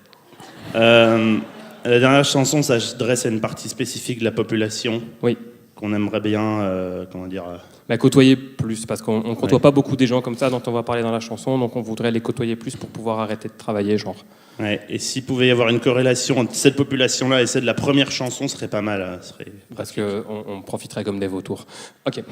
La dernière chanson s'adresse à une partie spécifique de la population. Oui. Qu'on aimerait bien, comment dire... Bah, côtoyer plus, parce qu'on ne côtoie pas beaucoup des gens comme ça dont on va parler dans la chanson, donc on voudrait les côtoyer plus pour pouvoir arrêter de travailler, genre. Ouais, et s'il pouvait y avoir une corrélation entre cette population-là et celle de la première chanson, ce serait pas mal. Hein, parce qu'on profiterait comme des vautours. Ok.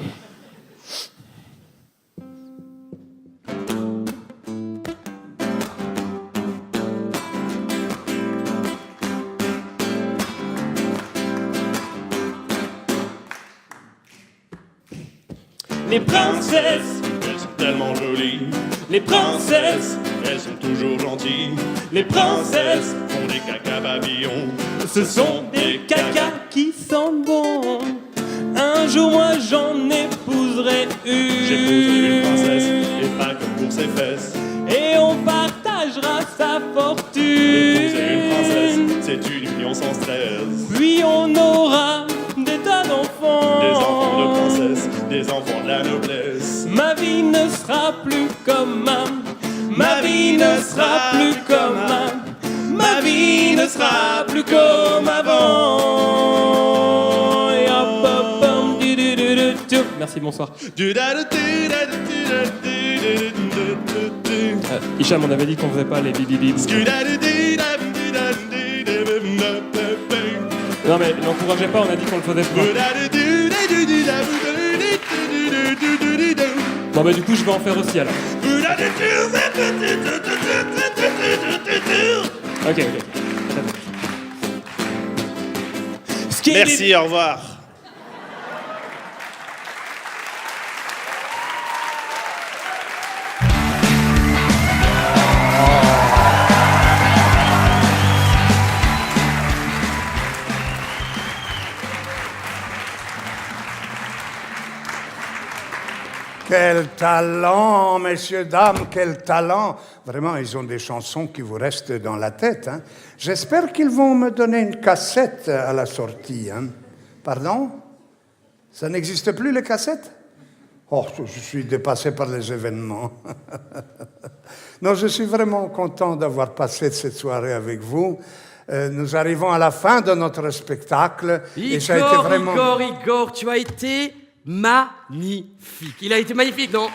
Les princesses, elles sont tellement jolies. les princesses, Elles sont toujours gentilles. les princesses, Font des caca babillons. ce sont des cacas qui sentent bon. Un jour moi j'en épouserai une. J'épouserai une princesse, et pas que pour ses fesses. Et on partagera sa fortune. Épouser une princesse, c'est une union sans stress. Puis on aura des tas d'enfants. Des enfants de princesse, des enfants de la noblesse. Ma vie ne sera plus comme ma vie ne sera plus comme ma vie ne sera plus comme avant. Et hop, hop, hop, du, du, du, du, du. Merci, bonsoir. Hicham, on avait dit qu'on faisait pas les bibibib. Non mais n'encouragez pas, on a dit qu'on le faisait pas. Bon bah du coup je vais en faire aussi alors. Ok. Merci, au revoir. Quel talent, messieurs, dames, quel talent. Vraiment, ils ont des chansons qui vous restent dans la tête. Hein. J'espère qu'ils vont me donner une cassette à la sortie. Hein. Pardon? Ça n'existe plus, les cassettes? Oh, je suis dépassé par les événements. Non, je suis vraiment content d'avoir passé cette soirée avec vous. Nous arrivons à la fin de notre spectacle. Et ça a été vraiment... Igor, tu as été magnifique. Il a été magnifique, non?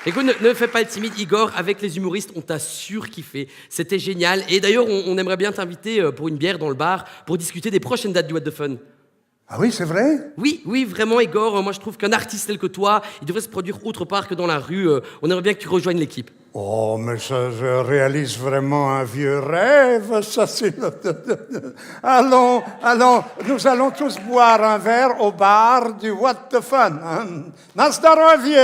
Écoute, ne fais pas le timide, Igor. Avec les humoristes, on t'a surkiffé. C'était génial. Et d'ailleurs, on aimerait bien t'inviter pour une bière dans le bar pour discuter des prochaines dates du What the Fun. Ah oui, c'est vrai? Oui, vraiment, Igor. Moi, je trouve qu'un artiste tel que toi, il devrait se produire autre part que dans la rue. On aimerait bien que tu rejoignes l'équipe. Oh, mais ça, je réalise vraiment un vieux rêve. Ça, c'est... Allons, nous allons tous boire un verre au bar du What the Fun. Hein? Na zdrowie!